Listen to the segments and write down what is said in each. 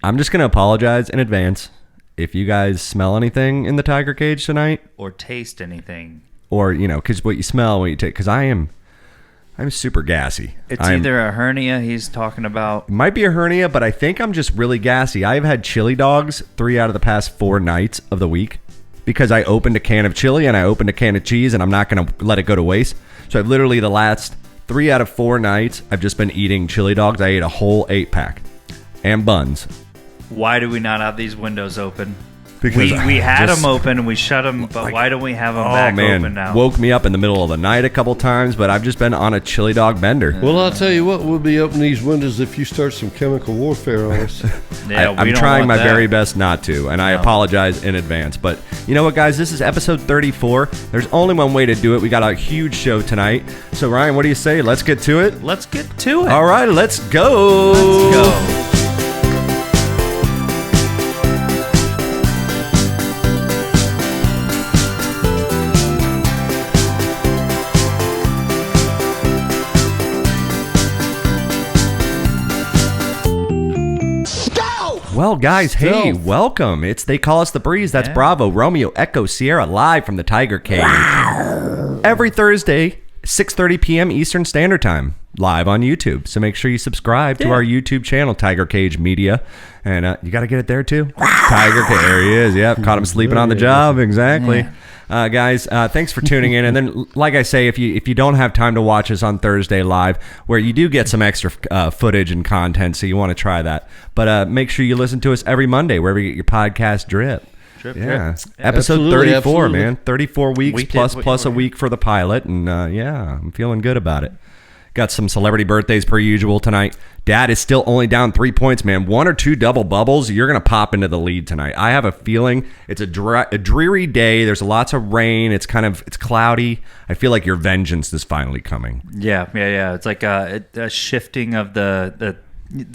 I'm just going to apologize in advance if you guys smell anything in the tiger cage tonight. Or taste anything. Or, because what you smell when you take... Because I'm super gassy. It's either a hernia he's talking about. It might be a hernia, but I think I'm just really gassy. I've had chili dogs 3 out of the past 4 nights of the week because I opened a can of chili and I opened a can of cheese and I'm not going to let it go to waste. So I've literally the last 3 out of 4 nights, I've just been eating chili dogs. I ate a whole 8-pack and buns. Why do we not have these windows open? Because we had them open and we shut them, but why don't we have them back open now? Woke me up in the middle of the night a couple times, but I've just been on a chili dog bender. Well, I'll tell you what, we'll be opening these windows if you start some chemical warfare on us. I'm trying my very best not to, and I apologize in advance. But you know what, guys? This is episode 34. There's only one way to do it. We got a huge show tonight. So, Ryan, what do you say? Let's get to it? Let's get to it. All right, let's go. Let's go. Well, guys, hey, welcome. It's They Call Us The Breeze. That's Bravo, Romeo, Echo, Sierra, live from the Tiger Cage. Wow. Every Thursday, 6:30 p.m. Eastern Standard Time, live on YouTube. So make sure you subscribe to our YouTube channel, Tiger Cage Media. And you got to get it there, too. Tiger Cage. There he is. Yep, caught him sleeping on the job. Exactly. Yeah. Guys, thanks for tuning in. And then, like I say, if you don't have time to watch us on Thursday live, where you do get some extra footage and content, so you want to try that. But make sure you listen to us every Monday, wherever you get your podcast drip. Yeah. Episode 34, man. 34 weeks plus a week for the pilot. And I'm feeling good about it. Got some celebrity birthdays per usual tonight. Dad is still only down 3 points, man. 1 or 2 double bubbles, you're going to pop into the lead tonight. I have a feeling it's a dreary day. There's lots of rain. It's cloudy. I feel like your vengeance is finally coming. Yeah. It's like a shifting of the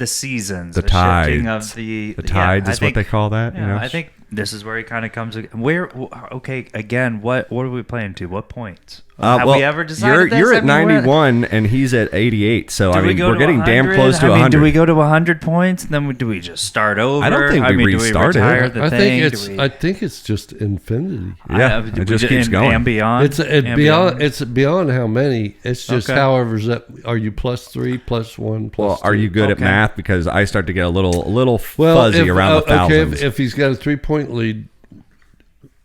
seasons. The tide. Shifting of the tides is what they call that. Yeah, I think this is where he kind of comes. Again, what are we playing to? What points? Have we ever decided this? You're at 91 and he's at 88. So we're getting damn close to 100. Do we go to 100 points? And then do we just start over? I don't think we restarted. Do we retire the thing? I think it's just infinity. Yeah, it just keeps going. And beyond. It's beyond how many. It's just however's up. Are you +3, +1, +2? Well, are you good at math? Because I start to get a little fuzzy around the thousands. If he's got a 3-point lead.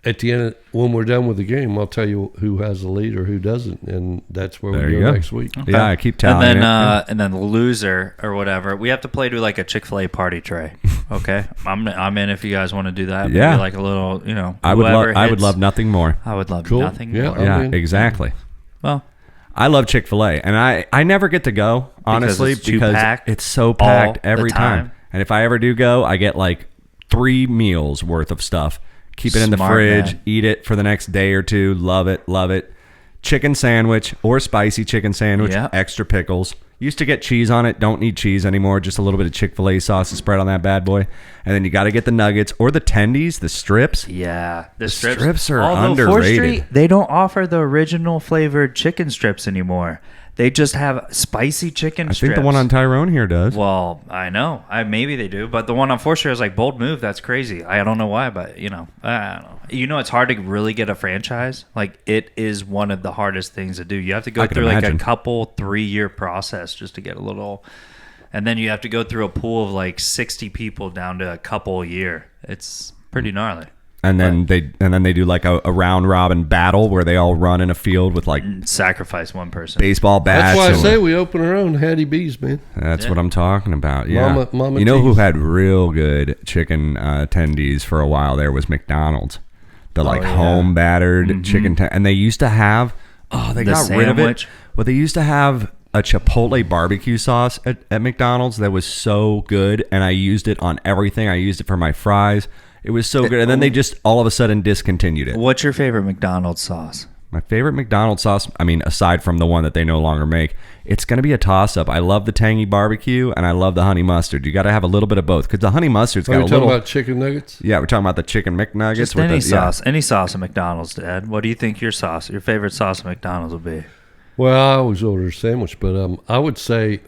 At the end, when we're done with the game, I'll tell you who has the lead or who doesn't, and that's where we go next week. Okay. Yeah, I keep telling you. And then the loser or whatever, we have to play to like a Chick-fil-A party tray. Okay, I'm in if you guys want to do that. Yeah, maybe like a little, I would love nothing more. I would love nothing more. Yeah, exactly. Well, I love Chick-fil-A, and I never get to go honestly because it's so packed every time. And if I ever do go, I get like 3 meals worth of stuff. Keep it in the fridge, eat it for the next day or two. Love it. Chicken sandwich or spicy chicken sandwich, extra pickles. Used to get cheese on it. Don't need cheese anymore. Just a little bit of Chick-fil-A sauce to spread on that bad boy. And then you got to get the nuggets or the tendies, the strips. Yeah. The strips are underrated. 4th Street, they don't offer the original flavored chicken strips anymore. They just have spicy chicken strips. I think the one on Tyrone here does. Well, I know. Maybe they do. But the one on 4th Street is like, bold move. That's crazy. I don't know why, but, I don't know. It's hard to really get a franchise. Like, it is one of the hardest things to do. You have to go through like a couple 3-year process just to get a little... And then you have to go through a pool of like 60 people down to a couple a year. It's pretty gnarly. And then they do like a round robin battle where they all run in a field with like sacrifice one person, baseball bats. That's why I say we open our own Hattie B's, man. That's what I'm talking about. Yeah, Mama you know who had real good chicken tendies for a while? There was McDonald's, the home battered chicken. And they used to have they got rid of it. Well, they used to have a Chipotle barbecue sauce at McDonald's that was so good, and I used it on everything. I used it for my fries. It was so good. And then they just all of a sudden discontinued it. What's your favorite McDonald's sauce? My favorite McDonald's sauce, aside from the one that they no longer make, it's going to be a toss-up. I love the tangy barbecue, and I love the honey mustard. You got to have a little bit of both, because the honey mustard's got a little... Are we talking about chicken nuggets? Yeah, we're talking about the chicken McNuggets. Just any sauce. Any sauce at McDonald's, Dad. What do you think your favorite sauce at McDonald's will be? Well, I always order a sandwich, but I would say...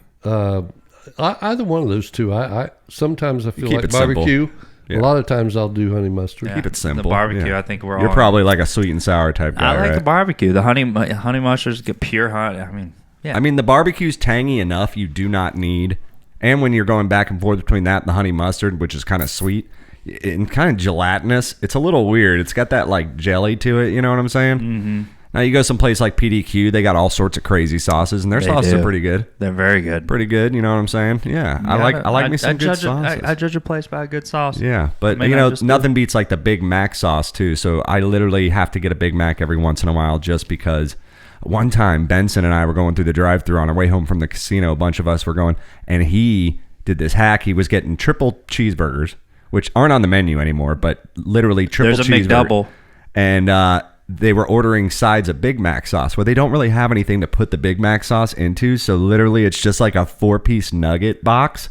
Either one of those two. I sometimes I feel keep like it simple. barbecue. Yeah. A lot of times I'll do honey mustard. Yeah. Keep it simple. The barbecue, Yeah. I think we're all. You're probably like a sweet and sour type guy, I like right? the barbecue. The honey mustards get pure honey. I mean, yeah. I mean, the barbecue's tangy enough. You do not need, and when you're going back and forth between that and the honey mustard, which is kind of sweet and kind of gelatinous, it's a little weird. It's got that like jelly to it. You know what I'm saying? Mm-hmm. Now you go someplace like PDQ, they got all sorts of crazy sauces, and their sauces are pretty good. They're very good. Pretty good. You know what I'm saying? Yeah, I like me some good sauces. I judge a place by a good sauce. Yeah, but nothing beats like the Big Mac sauce too. So I literally have to get a Big Mac every once in a while just because. One time, Benson and I were going through the drive-thru on our way home from the casino. A bunch of us were going, and he did this hack. He was getting triple cheeseburgers, which aren't on the menu anymore, but literally triple cheeseburger. There's a McDouble. And they were ordering sides of Big Mac sauce. Well, they don't really have anything to put the Big Mac sauce into, so literally it's just like a 4-piece nugget box,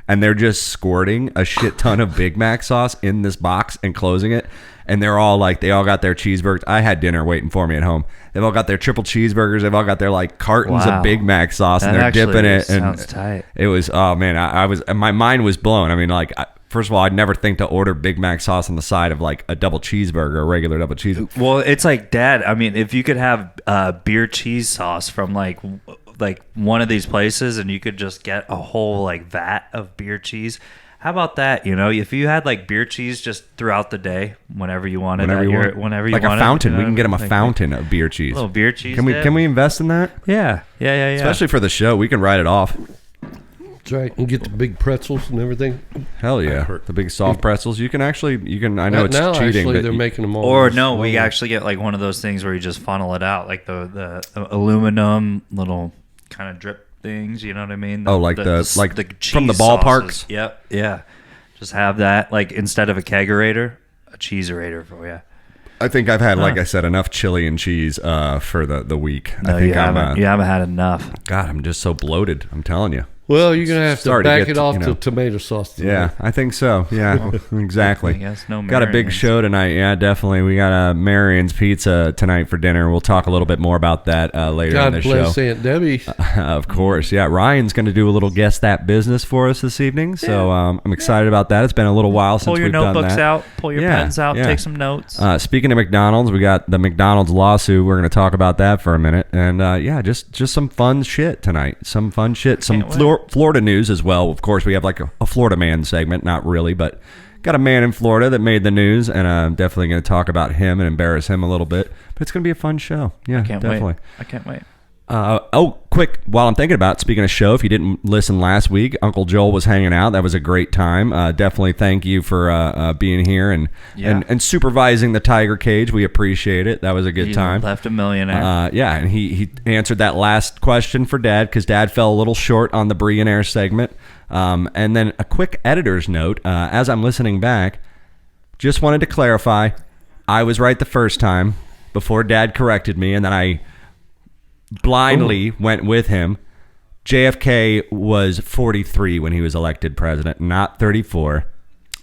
and they're just squirting a shit ton of Big Mac sauce in this box and closing it. And they're all like, they all got their cheeseburgers. I had dinner waiting for me at home. They've all got their triple cheeseburgers. They've all got their like cartons of Big Mac sauce, and they're dipping it. And sounds tight. It was, oh man, I was, my mind was blown. I mean, like, first of all, I'd never think to order Big Mac sauce on the side of like a double cheeseburger, a regular double cheeseburger. Well, it's like, Dad, I mean, if you could have beer cheese sauce from like one of these places, and you could just get a whole like vat of beer cheese. How about that? You know, if you had like beer cheese just throughout the day, whenever you wanted, whenever you want a fountain. We can get them a fountain of beer cheese. A little beer cheese. Can we invest in that? Yeah. Especially for the show, we can write it off. That's right, and get the big pretzels and everything. Hell yeah, the big soft pretzels. You can. I know it's now, cheating, actually, but they're making them all. Or no, we actually get like one of those things where you just funnel it out, like the aluminum little kind of drip things, you know what I mean? The cheese from the ballparks. Sauces. Yep, yeah. Just have that, like instead of a kegerator, a cheeserator for you. I think I've had, like I said, enough chili and cheese for the week. No, I think you haven't had enough. God, I'm just so bloated. I'm telling you. Well, you're going to have to back it off to tomato sauce tonight. Yeah, I think so. Yeah, exactly. I guess no got a big show tonight. Yeah, definitely. We got Marion's Pizza tonight for dinner. We'll talk a little bit more about that later in the show. God bless Aunt Debbie. Of course. Yeah, Ryan's going to do a little Guess That Business for us this evening. So I'm excited about that. It's been a little while since we've done that. Pull your notebooks out. Pull your pens out. Take some notes. Speaking of McDonald's, we got the McDonald's lawsuit. We're going to talk about that for a minute. And just some fun shit tonight. Some fun shit. Some Florida news as well. Of course, we have like a Florida man segment. Not really, but got a man in Florida that made the news, and I'm definitely going to talk about him and embarrass him a little bit. But it's going to be a fun show. Yeah, definitely. I can't wait. Quick, while I'm thinking about it, speaking of show, if you didn't listen last week, Uncle Joel was hanging out. That was a great time. Definitely thank you for being here and supervising the tiger cage. We appreciate it. That was a good time. Left a millionaire. And he answered that last question for Dad because Dad fell a little short on the Brillionaire segment. And then a quick editor's note. As I'm listening back, just wanted to clarify, I was right the first time before Dad corrected me, and then I blindly went with him. JFK was 43 when he was elected president, not 34.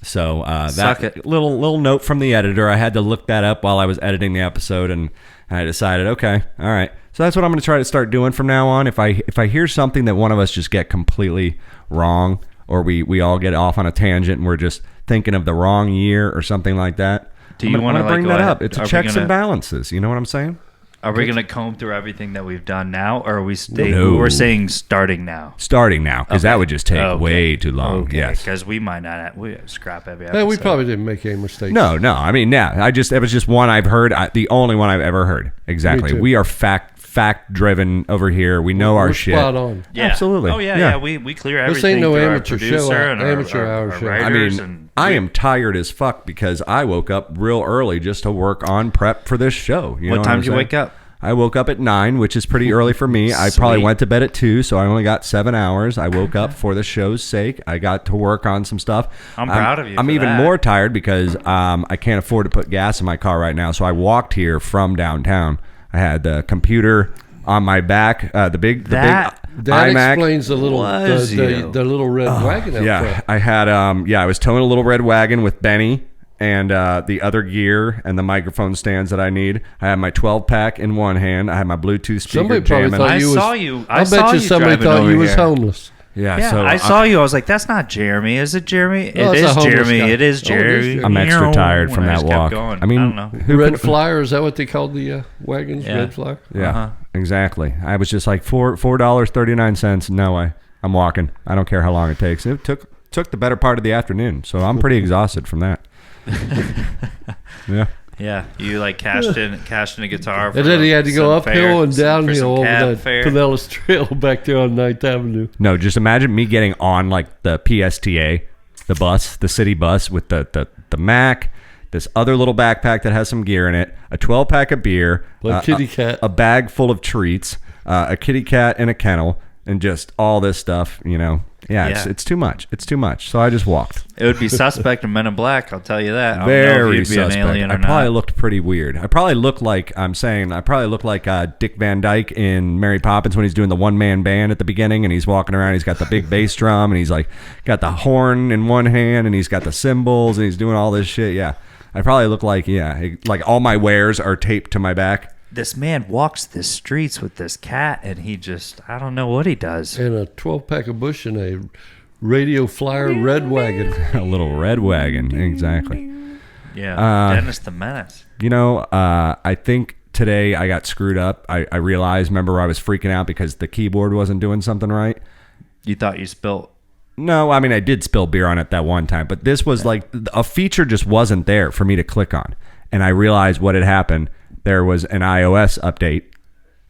So that little note from the editor. I had to look that up while I was editing the episode, and I decided, okay, all right. So that's what I'm going to try to start doing from now on. If I hear something that one of us just get completely wrong, or we all get off on a tangent and we're just thinking of the wrong year or something like that, I'm going to bring that up. It's a checks and balances. You know what I'm saying? Are we going to comb through everything that we've done now, or are we we're saying starting now? Starting now, because that would just take way too long. Okay. Yes, because we might not scrap every episode. Hey, we probably didn't make any mistakes. No. I mean, it was just one I've heard. The only one I've ever heard. Exactly. We are fact driven over here. We know our shit. Spot on. Yeah. Absolutely. Oh yeah. We clear everything. This ain't no amateur show. Amateur hour show. I mean, I am tired as fuck because I woke up real early just to work on prep for this show. What time did you wake up? I woke up at 9, which is pretty early for me. I probably went to bed at 2, so I only got 7 hours. I woke up for the show's sake. I got to work on some stuff. I'm proud of you. I'm even more tired because I can't afford to put gas in my car right now, so I walked here from downtown. I had the computer on my back, the big that iMac. Explains the little the little red wagon out front. I had I was towing a little red wagon with Benny and the other gear and the microphone stands that I need. I had my 12-pack in one hand. I had my Bluetooth speaker jamming. I bet you somebody thought you was homeless. Yeah, so I saw you. I was like, "That's not Jeremy, is it, Jeremy?" No, it it's a is homeless Jeremy. guy. It is Oh, it is Jeremy. Jeremy. I'm extra tired from And I that just kept walk. going. I mean, I don't know. Red Flyer, is that what they called the wagons? Yeah. Red Flyer? Yeah, exactly. I was just like $4.39. No, I'm walking. I don't care how long it takes. It took the better part of the afternoon, so I'm pretty exhausted from that. Yeah. Yeah, you like cashed in a guitar. For And then he had to go some uphill fare- and for some downhill over cab that fare. Pinellas Trail back there on 9th Avenue. No, just imagine me getting on like the PSTA, the bus, the city bus with the Mac, this other little backpack that has some gear in it, a 12-pack of beer, Like kitty cat. a bag full of treats, a kitty cat in a kennel, and just all this stuff, Yeah, it's too much. It's too much. So I just walked. It would be suspect in Men in Black. I'll tell you that. I don't know Very if you'd be an suspect. alien or I probably not. looked pretty weird. I probably looked like Dick Van Dyke in Mary Poppins when he's doing the one-man band at the beginning and he's walking around. He's got the big bass drum and he's like got the horn in one hand and he's got the cymbals and he's doing all this shit. Yeah, I probably look like like all my wares are taped to my back. This man walks the streets with this cat, and he just, I don't know what he does. And a 12-pack of Bush and a Radio Flyer red wagon. A little red wagon, exactly. Yeah, Dennis the Menace. I think today I got screwed up. I realized, remember I was freaking out because the keyboard wasn't doing something right? You thought you spilt. No, I mean, I did spill beer on it that one time, but this was like a feature just wasn't there for me to click on. And I realized what had happened. There was an iOS update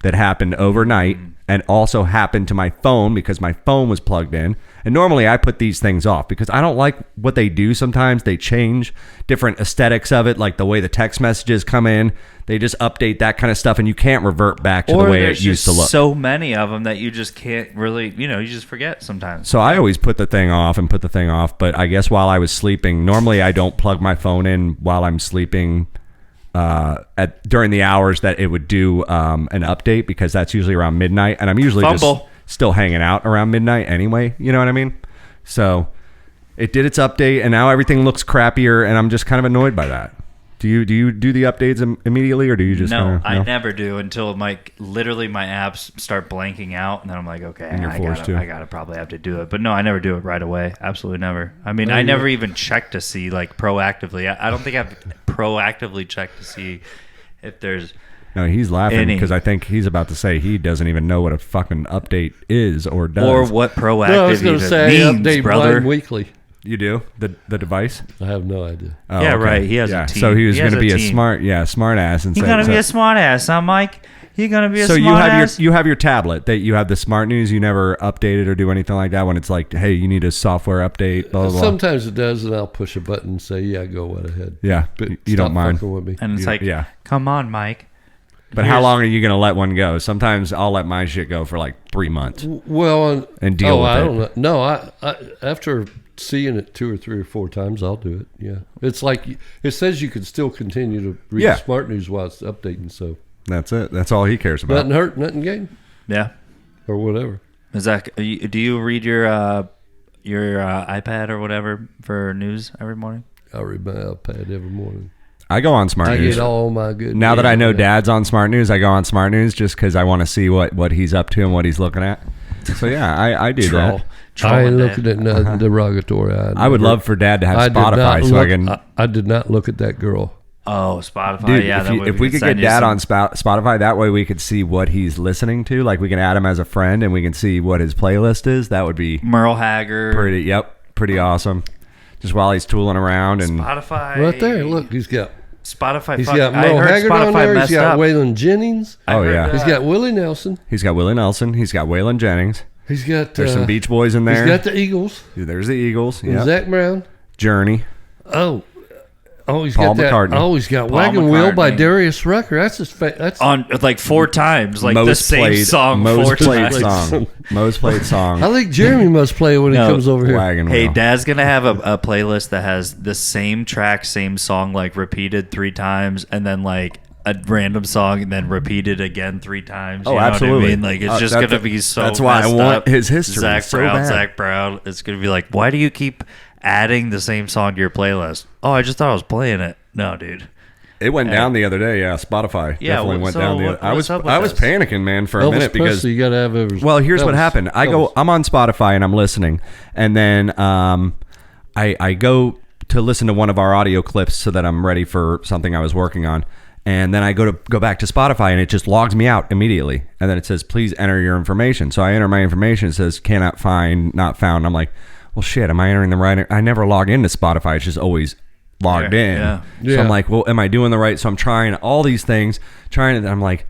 that happened overnight and also happened to my phone because my phone was plugged in. And normally I put these things off because I don't like what they do sometimes. They change different aesthetics of it, like the way the text messages come in. They just update that kind of stuff, and you can't revert back to the way it used to look. So many of them that you just can't really, you just forget sometimes. So I always put the thing off, but I guess while I was sleeping, normally I don't plug my phone in while I'm sleeping during the hours that it would do an update because that's usually around midnight, and I'm usually just still hanging out around midnight anyway. You know what I mean? So it did its update, and now everything looks crappier, and I'm just kind of annoyed by that. Do you do the updates immediately, or do you just I never do until literally my apps start blanking out, and then I'm like, okay, I gotta probably have to do it. But no, I never do it right away. Absolutely never. I mean, I never even check to see proactively. I don't think I've proactively checked to see if there's. No, he's laughing because I think he's about to say he doesn't even know what a fucking update is or does. Or what proactive No, I was going to say means, update brother. weekly. You do? The device? I have no idea. Oh, yeah, okay. right. He has a team. So he was going to be a team. smart ass. And You're going to be a smart ass, huh, Mike? You're going to be a so smart ass? you have your tablet that you have the smart news. You never update it or do anything like that when it's like, hey, you need a software update, blah, blah, blah. Sometimes it does, and I'll push a button and say, yeah, go right ahead. Yeah, But you don't mind. fucking with me. And it's Yeah. come on, Mike. But how long are you going to let one go? Sometimes I'll let my shit go for like 3 months Well, and deal with I it. don't know. No, I after seeing it 2 or 3 or 4 times, I'll do it. Yeah, it's like it says you can still continue to read smart news while it's updating. So that's it. That's all he cares about. nothing hurt, nothing gain. Yeah. Or whatever. Do you read your iPad or whatever for news every morning? I read my iPad every morning. I go on Smart I News. get all my good. Now that I know news. Dad's on Smart News, I go on Smart News just because I want to see what he's up to and what he's looking at. So yeah, I do that. I ain't looking at nothing derogatory. I would love for Dad to have Spotify so I can. I did not look at that girl. Oh, Spotify. Dude, yeah, if we could get Dad on Spotify, that way we could see what he's listening to. Like we can add him as a friend and we can see what his playlist is. That would be Merle Haggard. Pretty awesome. Just while he's tooling around and Spotify. Right there, look, he's got Spotify. He's got Merle Haggard on there. He's got Waylon Jennings. Oh yeah, he's got Willie Nelson. He's got Willie Nelson. He's got Waylon Jennings. He's got there's some Beach Boys in there. He's got the Eagles. There's the Eagles. Yeah. Zac Brown. Journey. He's Paul got that. McCartney. Oh, he's got Paul Wagon Wheel by McCartney. Darius Rucker. That's his. That's on like 4 times, like the most same played, song most 4 played times. song. Most played song. I think Jeremy must play when he comes over here. Wagon Hey, Wheel. Dad's gonna have a playlist that has the same track, same song, like repeated 3 times, and then like a random song, and then repeated again 3 times. Oh, you know absolutely. What I mean? Like it's just that's- gonna be so. that's why I messed want up. his history Zac so Brown, bad. Zac Brown. It's gonna be like, why do you keep adding the same song to your playlist? Oh, I just thought I was playing it. No, dude. It went down the other day. Yeah, Spotify definitely went down. I was panicking, man, for a minute because you got to have. Well, here's what happened. I'm on Spotify and I'm listening, and then I go to listen to one of our audio clips so that I'm ready for something I was working on. And then I go back to Spotify and it just logs me out immediately. And then it says, please enter your information. So I enter my information. It says, cannot find, not found. I'm like, well, shit, am I entering the right? I never log into Spotify. It's just always logged in. Yeah. So I'm like, well, am I doing the right? So I'm trying all these things, I'm like,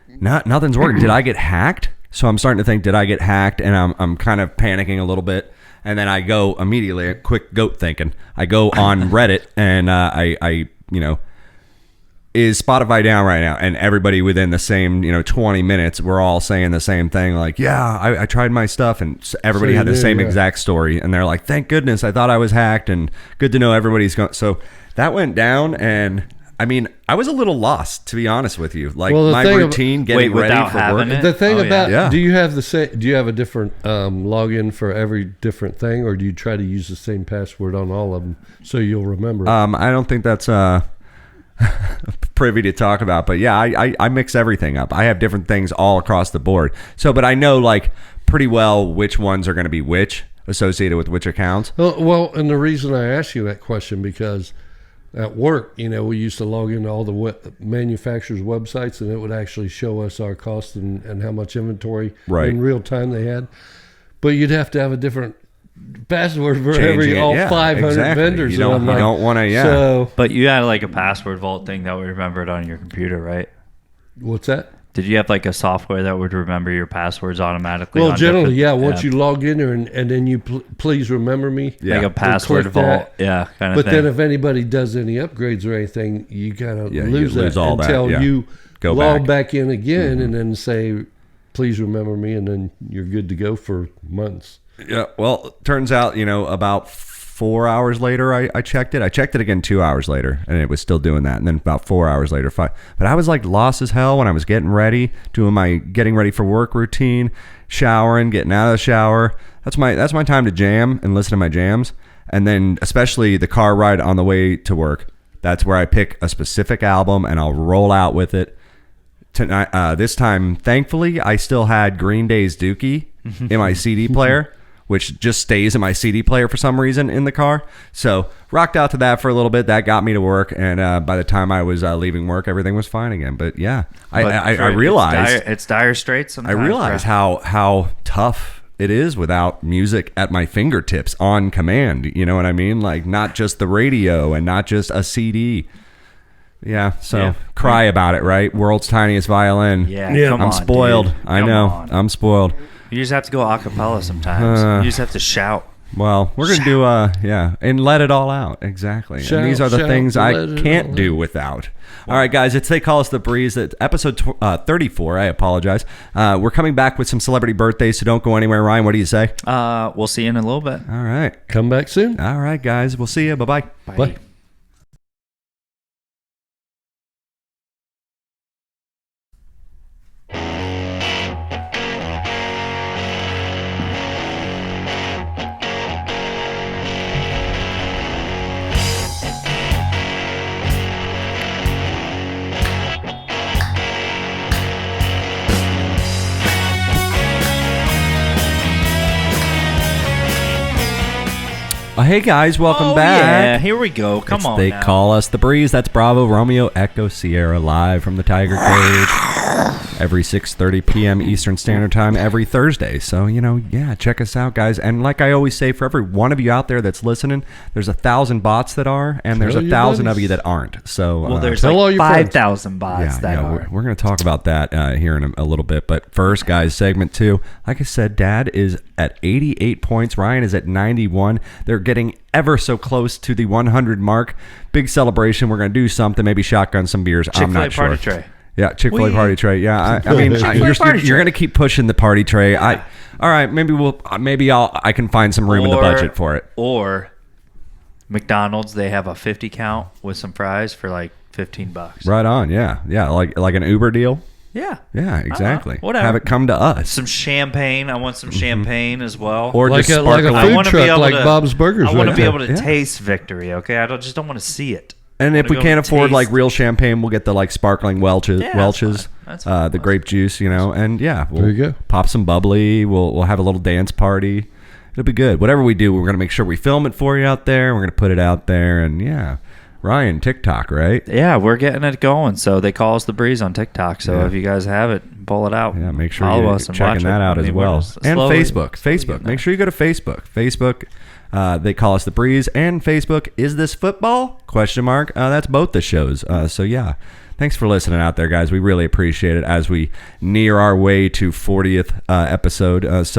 nothing's working. Did I get hacked? So I'm starting to think, did I get hacked? And I'm kind of panicking a little bit. And then I go immediately, quick goat thinking. I go on Reddit and I is Spotify down right now? And everybody within the same 20 minutes, we're all saying the same thing. Like, yeah, I tried my stuff, and everybody had the same exact story. And they're like, thank goodness, I thought I was hacked, and good to know everybody's going. So that went down, and I mean, I was a little lost, to be honest with you. Like my routine, getting ready for work. The thing do you have do you have a different login for every different thing, or do you try to use the same password on all of them so you'll remember? I don't think that's privy to talk about, but yeah, I mix everything up. I have different things all across the board. So, but I know like pretty well which ones are going to be which associated with which accounts. Well, and the reason I asked you that question because at work, we used to log into all the manufacturers' websites, and it would actually show us our costs and how much inventory in real time they had. But you'd have to have a different password for all 500 vendors. You don't want to, So, but you had like a password vault thing that would remember it on your computer, right? What's that? Did you have like a software that would remember your passwords automatically? Well, generally, once you log in there and then you please remember me. Like a password vault. Kind of thing. But then if anybody does any upgrades or anything, you kind of lose that until you go log back in again and then say, please remember me, and then you're good to go for months. Yeah, well, turns out, about 4 hours later, I checked it. I checked it again 2 hours later, and it was still doing that. And then about 4 hours later, 5. But I was like lost as hell when I was getting ready, doing my getting ready for work routine, showering, getting out of the shower. That's my time to jam and listen to my jams. And then especially the car ride on the way to work. That's where I pick a specific album and I'll roll out with it. Tonight, this time, thankfully, I still had Green Day's Dookie in my CD player, which just stays in my CD player for some reason in the car. So rocked out to that for a little bit. That got me to work. And by the time I was leaving work, everything was fine again. But yeah, I realized it's dire straits sometimes. I realized how tough it is without music at my fingertips on command. You know what I mean? Like not just the radio and not just a CD. Yeah, so cry about it, right? World's tiniest violin. Yeah. I'm spoiled. I know. I'm spoiled. You just have to go a cappella sometimes. You just have to shout. Well, we're going to do, and let it all out. Exactly. And these are the things I can't do without. All right, guys, They Call Us the Breeze. It's episode 34. I apologize. We're coming back with some celebrity birthdays, so don't go anywhere. Ryan, what do you say? We'll see you in a little bit. All right. Come back soon. All right, guys. We'll see you. Bye-bye. Bye. Hey guys, welcome back. Yeah, here we go. Come on. They Call Us the Breeze. That's Bravo, Romeo, Echo, Sierra, live from the Tiger Cage. Every 6:30 p.m. Eastern Standard Time every Thursday. So, check us out, guys. And like I always say, for every one of you out there that's listening, there's 1,000 bots that are, and there's 1,000 of you that aren't. So, there's like 5,000 bots that are. We're going to talk about that here in a little bit. But first, guys, segment 2. Like I said, Dad is at 88 points. Ryan is at 91. They're getting ever so close to the 100 mark. Big celebration. We're going to do something. Maybe shotgun some beers. I'm not sure. Party tray. Yeah, Chick-fil-A party tray. Yeah, I mean, you're going to keep pushing the party tray. All right, maybe I can find some room in the budget for it. Or McDonald's, they have a 50 count with some fries for like $15. Right on. Yeah, like an Uber deal. Yeah. Yeah, exactly. Whatever. Have it come to us. Some champagne. I want some champagne as well. Or like just a food truck like Bob's Burgers. I want to be able to taste victory, okay? I just don't want to see it. And if we go can't afford taste. like real champagne, we'll get the like sparkling Welch's, That's fine. the grape juice, and we'll There you go. pop some bubbly. We'll have a little dance party. It'll be good. Whatever we do, we're gonna make sure we film it for you out there. We're gonna put it out there, and Ryan, TikTok, right? Yeah, we're getting it going. So they call us The Breeze on TikTok. So if you guys have it, pull it out. Yeah, make sure Follow you're us and checking watch that it. out as well. And Facebook. Make sure you go to Facebook. They call us The Breeze. And Facebook, Is This Football? ? That's both the shows. Thanks for listening out there, guys. We really appreciate it as we near our way to 40th episode. There's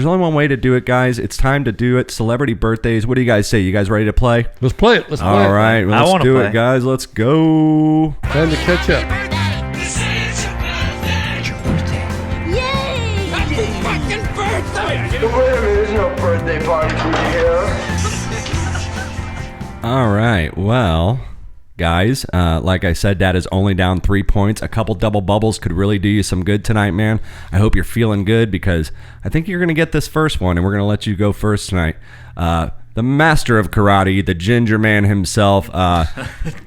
only one way to do it, guys. It's time to do it. Celebrity birthdays. What do you guys say? You guys ready to play? Let's play it. All right. Well, let's do it, guys. Let's go. Time to catch up. Yay! Happy fucking birthday! Wait a minute, there's no birthday party for you here. All right. Well, guys, like I said, Dad is only down 3 points. A couple double bubbles could really do you some good tonight, man. I hope you're feeling good because I think you're going to get this first one, and we're going to let you go first tonight. The master of karate, the ginger man himself,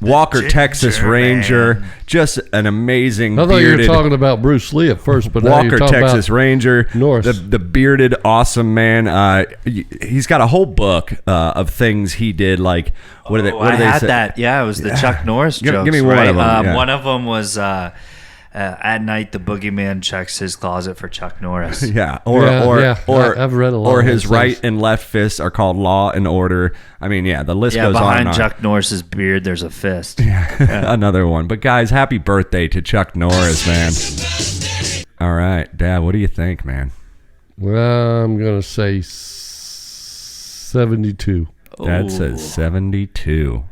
Walker, Texas Ranger, man. just an amazing I thought you were bearded talking about Bruce Lee at first, but now Walker, you're talking Texas about Ranger, Norris. the bearded, awesome man. He's got a whole book of things he did. Like what do they? What do they I had say? that. Yeah, it was the Chuck Norris Give jokes. me one right? of 'em, yeah. One of them was at night the boogeyman checks his closet for Chuck Norris. Yeah, I've read a lot or of his those right things. and left fists are called law and order. I mean, the list Yeah, goes on and behind on. Chuck Norris's beard, there's a fist. Another one. But guys, happy birthday to Chuck Norris, man. All right, Dad, what do you think, man? Well, I'm going to say 72. Dad Ooh. says 72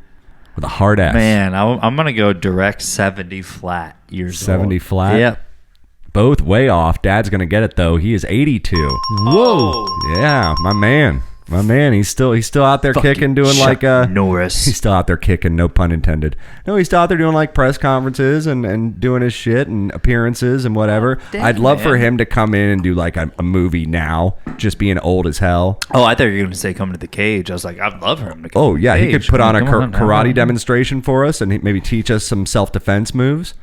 with a hard ass. Man, I'm gonna go direct 70 flat years 70 old. flat? Yep. Both way off. Dad's gonna get it though. He is 82. Whoa. Yeah, my man. He's still out there kicking, doing Chuck like Norris. He's still out there kicking, no pun intended. No, he's still out there doing like press conferences and doing his shit and appearances and whatever. Dang, I'd love for man. him to come in and do like a movie now, just being old as hell. Oh, I thought you were gonna say coming to the cage. I was like, I'd love him to come Oh to the yeah, he cage. could put on a Come karate on. demonstration for us and maybe teach us some self-defense moves.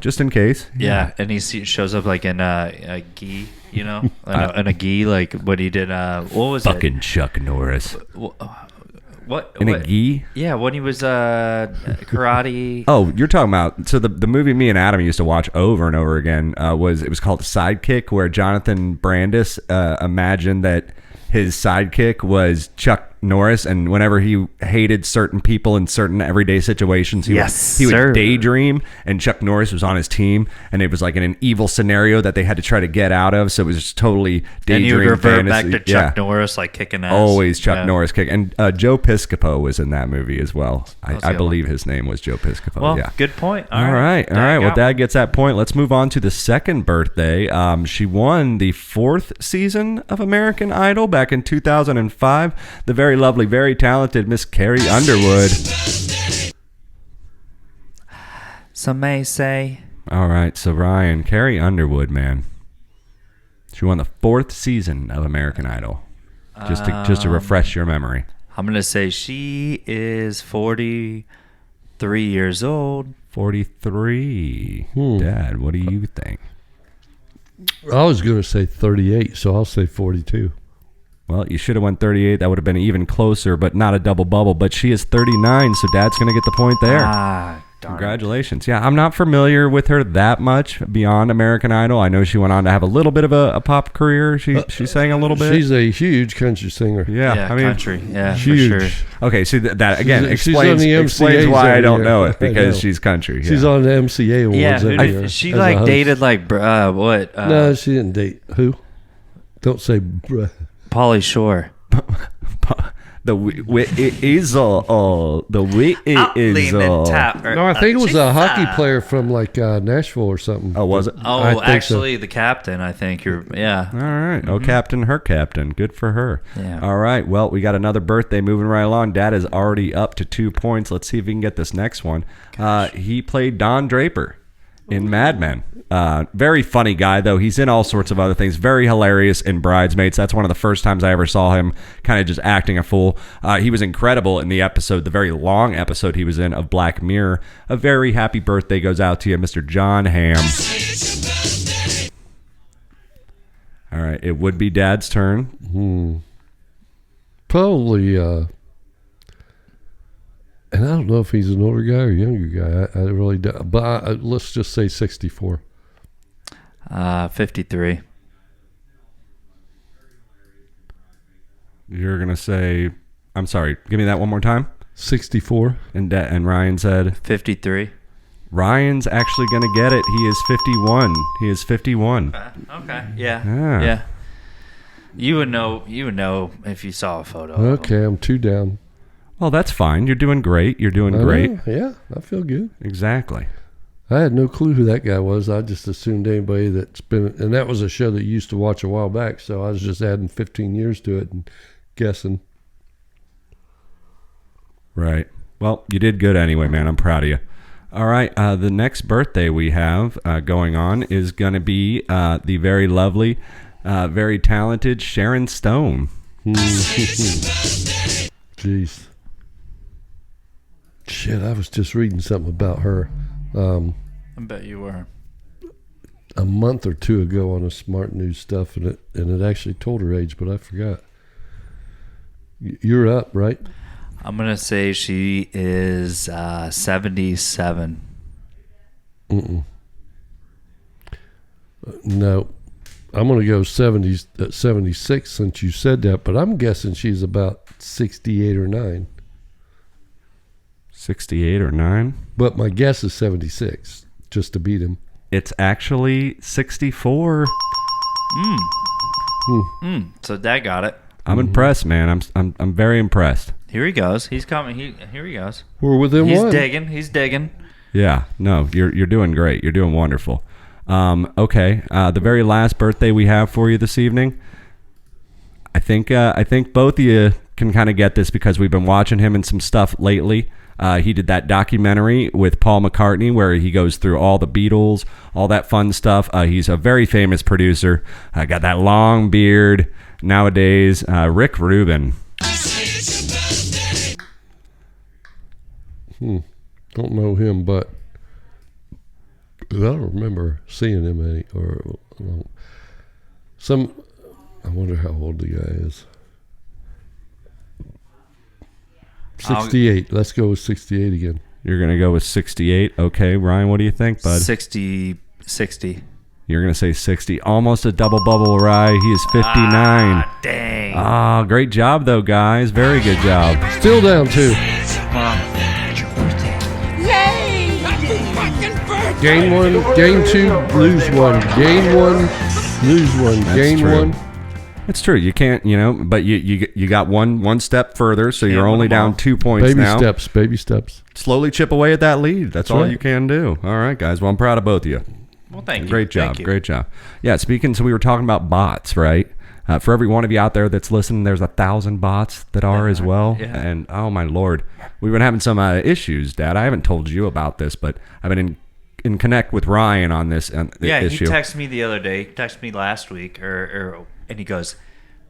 Just in case. Yeah, and he shows up like in a gi, in a gi, like what he did. What was Fucking Chuck Norris. it? What In a what- gi? Yeah, when he was karate. Oh, you're talking about the movie me and Adam used to watch over and over again was called Sidekick, where Jonathan Brandis imagined that his sidekick was Chuck Norris, and whenever he hated certain people in certain everyday situations, he would daydream, and Chuck Norris was on his team, and it was like in an evil scenario that they had to try to get out of. So it was just totally daydream. And you would revert back fantasy. to Chuck Norris, like kicking ass. Always Chuck Yeah. Norris kick, and Joe Piscopo was in that movie as well. I believe his name was Joe Piscopo. Well, yeah. good point. All right. Well, Dad gets that point. Let's move on to the second birthday. She won the 4th season of American Idol back in 2005. The very lovely, very talented Miss Carrie Underwood. Some may say. All right, so Ryan, Carrie Underwood, man. She won the 4th season of American Idol. Just to refresh your memory. I'm gonna say she is 43 years old. 43. Dad, what do you think? I was going to say 38, so I'll say 42. Well, you should have went 38. That would have been even closer, but not a double bubble. But she is 39, so Dad's going to get the point there. Darn. Congratulations. Yeah, I'm not familiar with her that much beyond American Idol. I know she went on to have a little bit of a pop career. She sang a little bit. She's a huge country singer. Yeah, I mean, country. Yeah, huge. for sure. okay, see that again She's on explains the explains MCAs why I every don't year. know it, I because know. she's country. She's on the MCA awards Yeah, every year. she as a like host. dated like what? No, she didn't date. Who? Don't say bruh. Pauly Shore. the weasel. The weasel. No, I think it was a hockey player from like Nashville or something. Oh, was it? I Oh, think so. actually, the captain. I think you're. Yeah. All right. Oh, captain, her captain. Good for her. Yeah. All right. Well, we got another birthday moving right along. Dad is already up to 2 points. Let's see if we can get this next one. He played Don Draper in Mad Men. Very funny guy, though. He's in all sorts of other things. Very hilarious in Bridesmaids. That's one of the first times I ever saw him kind of just acting a fool. He was incredible in the episode, the very long episode he was in of Black Mirror. A very happy birthday goes out to you, Mr. John Hamm. All right, it would be Dad's turn. Probably, and I don't know if he's an older guy or younger guy. I really don't. But let's just say 64. 53. You're going to say, I'm sorry, give me that one more time. 64. And Ryan said? 53. Ryan's actually going to get it. He is 51. He is 51. Okay. Yeah. You would know if you saw a photo. Okay, I'm 2 down. Well, that's fine. You're doing great. You're doing great. Yeah, I feel good. Exactly. I had no clue who that guy was. I just assumed anybody that's been, and that was a show that you used to watch a while back, so I was just adding 15 years to it and guessing. Right. Well, you did good anyway, man. I'm proud of you. All right. The next birthday we have going on is going to be the very lovely, very talented Sharon Stone. Jeez. Shit, I was just reading something about her. I bet you were. A month or 2 ago on a Smart News stuff, and it actually told her age, but I forgot. You're up, right? I'm going to say she is 77. No. I'm going to go 76 since you said that, but I'm guessing she's about 68 or 9. 68 or 9? But my guess is 76, just to beat him. It's actually 64. So Dad got it. I'm impressed, man. I'm very impressed. Here he goes. He's coming. Here he goes. We're within one. He's digging. Yeah. No, you're doing great. You're doing wonderful. Okay. The very last birthday we have for you this evening. I think both of you can kind of get this because we've been watching him in some stuff lately. He did that documentary with Paul McCartney where he goes through all the Beatles, all that fun stuff. He's a very famous producer. Got that long beard nowadays. Rick Rubin. Don't know him, but I don't remember seeing him any I wonder how old the guy is. 68. Let's go with 68 again. You're going to go with 68. Okay, Ryan, what do you think, bud? 60. You're going to say 60. Almost a double bubble rye. He is 59. Dang. Great job, though, guys. Very good job. Still down 2. Yay! Happy fucking birthday! Gain 1, gain 2, lose 1. Gain 1, lose 1. Gain true. 1. It's true. You can't, but you got one step further, so you're only down 2 points now. Baby steps. Slowly chip away at that lead. That's all right. you can do. All right, guys. Well, I'm proud of both of you. Well, thank you. Great job. Thank you. Great job. Yeah, so we were talking about bots, right? For every one of you out there that's listening, there's 1,000 bots that are as well. Yeah. And, oh, my Lord. We've been having some issues, Dad. I haven't told you about this, but I've been in connect with Ryan on this issue. He texted me the other day. He texted me last week, and he goes,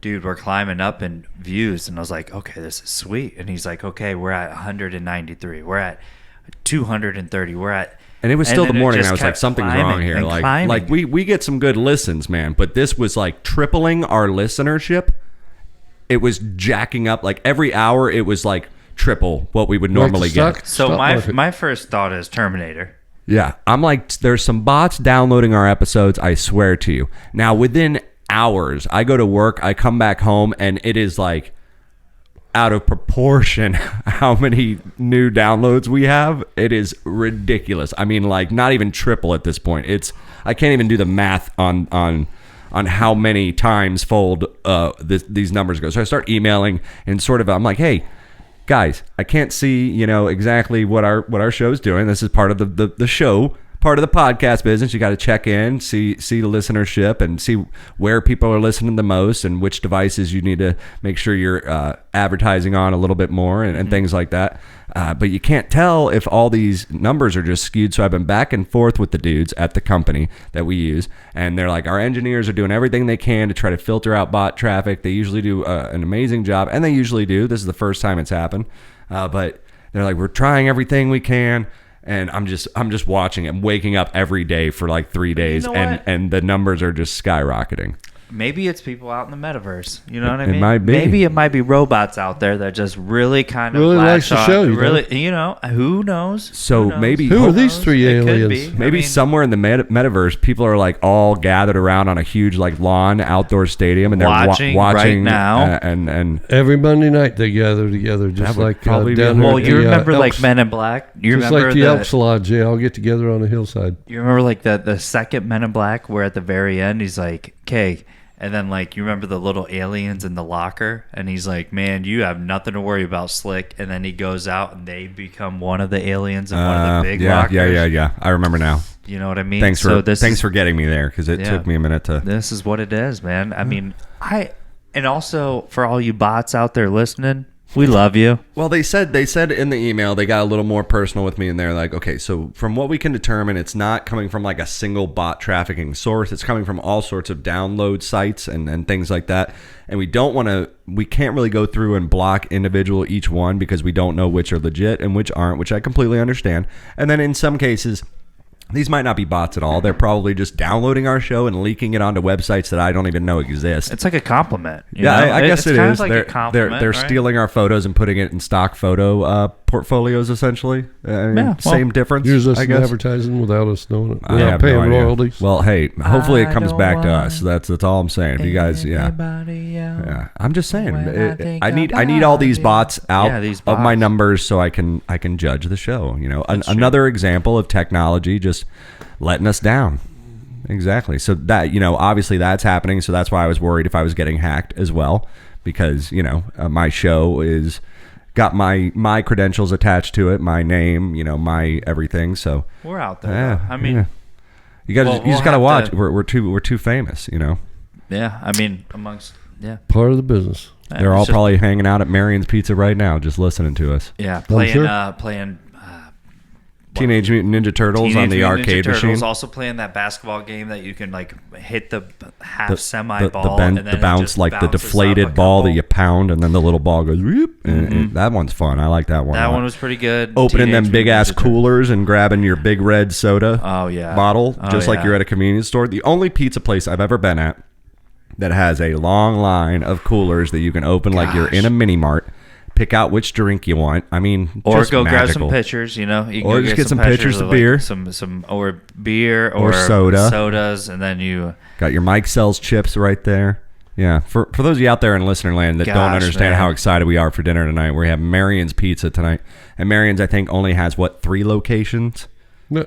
dude, we're climbing up in views. And I was like, okay, this is sweet. And he's like, okay, we're at 193. We're at 230. We're at... And it was still the morning. I was like, kept something's wrong here. Like we get some good listens, man. But this was like tripling our listenership. It was jacking up. Like every hour, it was like triple what we would normally get. So my first thought is Terminator. Yeah. I'm like, there's some bots downloading our episodes. I swear to you. Now, within hours, I go to work, I come back home, and it is like out of proportion how many new downloads we have. It is ridiculous. I mean, like not even triple at this point. I can't even do the math on how many times fold these numbers go. So I start emailing and sort of I'm like, hey guys, I can't see exactly what our show's doing. This is part of the show, part of the podcast business. You got to check in, see the listenership, and see where people are listening the most, and which devices you need to make sure you're advertising on a little bit more, and things like that. But you can't tell if all these numbers are just skewed. So I've been back and forth with the dudes at the company that we use, and they're like, our engineers are doing everything they can to try to filter out bot traffic. They usually do an amazing job, and they usually do. This is the first time it's happened, but they're like, we're trying everything we can. And I'm just watching it. I'm waking up every day for like 3 days, and the numbers are just skyrocketing. Maybe it's people out in the metaverse. You know what I mean? It might be. Maybe it might be robots out there that just really kind of likes the show. Who knows? So maybe who are these three aliens? Maybe somewhere in the metaverse, people are like all gathered around on a huge like lawn outdoor stadium, and they're watching right now. And every Monday night they gather together, just like probably down there. Well, you remember like Men in Black? You just remember like the Elks Lodge, all get together on a hillside. You remember like the second Men in Black, where at the very end he's like, "Okay." And then, like, you remember the little aliens in the locker? And he's like, man, you have nothing to worry about, Slick. And then he goes out, and they become one of the aliens in one of the big lockers. Yeah. I remember now. You know what I mean? Thanks for getting me there, because it took me a minute to... This is what it is, man. I mean, and also, for all you bots out there listening... We love you. Well, they said in the email, they got a little more personal with me, and they're like, okay, so from what we can determine, it's not coming from like a single bot trafficking source. It's coming from all sorts of download sites and things like that. And we can't really go through and block individual each one because we don't know which are legit and which aren't, which I completely understand. And then in some cases, these might not be bots at all. They're probably just downloading our show and leaking it onto websites that I don't even know exist. It's like a compliment. I guess it is. Like they're stealing our photos and putting it in stock photo portfolios, essentially. Same difference. Use us I in guess. advertising without us knowing it. I Without have paying no idea. royalties. Well, hey, hopefully it comes back to us. That's all I'm saying. If you guys, yeah. I'm just saying. I need all these bots out of my numbers so I can judge the show. You know, another example of technology just letting us down. Exactly. So that, obviously that's happening. So that's why I was worried if I was getting hacked as well, because, my show is got my credentials attached to it, my name, my everything. So we're out there. I mean, you just got to watch. We're too famous, Yeah. I mean, part of the business. They're all probably hanging out at Marion's Pizza right now, just listening to us. Yeah. Playing Teenage Mutant Ninja Turtles on the arcade machine. Also playing that basketball game that you can like hit the half semi ball, the bounce, like the deflated ball that you pound, and then the little ball goes whoop. And that one's fun. I like that one. That one was pretty good. Opening them big ass coolers and grabbing your big red soda bottle, just like you're at a convenience store. The only pizza place I've ever been at that has a long line of coolers that you can open like you're in a mini mart. Pick out which drink you want. I mean, or just go magical. grab some pitchers. You or just get some pitchers of beer, some or beer or sodas, and then you got your Mike Sells chips right there. Yeah, for those of you out there in listener land that don't understand how excited we are for dinner tonight, we have Marion's Pizza tonight, and Marion's I think only has 3 locations. No,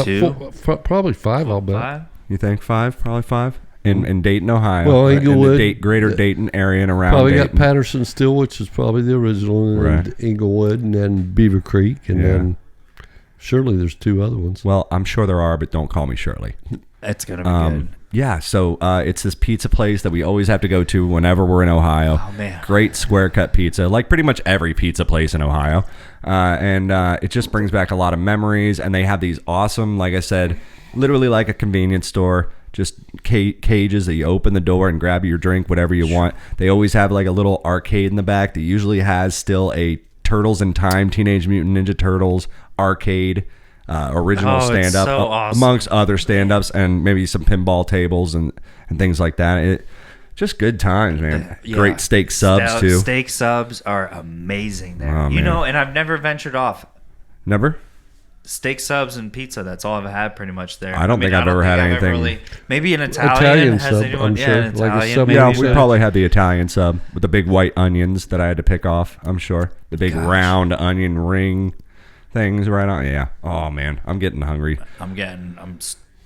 2, probably 5. I'll bet. 5? You think 5? Probably 5. In Dayton, Ohio. Well, Inglewood, in the greater Dayton area and around. Probably Dayton. got Patterson still, which is probably the original, and Inglewood, and then Beaver Creek, and then surely there's 2 other ones. Well, I'm sure there are, but don't call me Shirley. It's gonna be good. Yeah, so it's this pizza place that we always have to go to whenever we're in Ohio. Oh man, great square cut pizza, like pretty much every pizza place in Ohio, and it just brings back a lot of memories. And they have these awesome, like I said, literally like a convenience store. Just cages that you open the door and grab your drink, whatever you want. They always have like a little arcade in the back that usually has still a Turtles in Time, Teenage Mutant Ninja Turtles arcade, original stand-up, so awesome. Amongst other stand-ups, and maybe some pinball tables and things like that. Just good times, man. Yeah. Great steak subs, too. Steak subs are amazing there. And I've never ventured off. Never? Steak subs and pizza. That's all I've had pretty much there. I don't think I've ever had anything. Maybe an Italian has sub, anyone? I'm sure. An like Italian. We probably had the Italian sub with the big white onions that I had to pick off. I'm sure the big round onion ring things right on. Yeah. Oh man, I'm getting hungry. I'm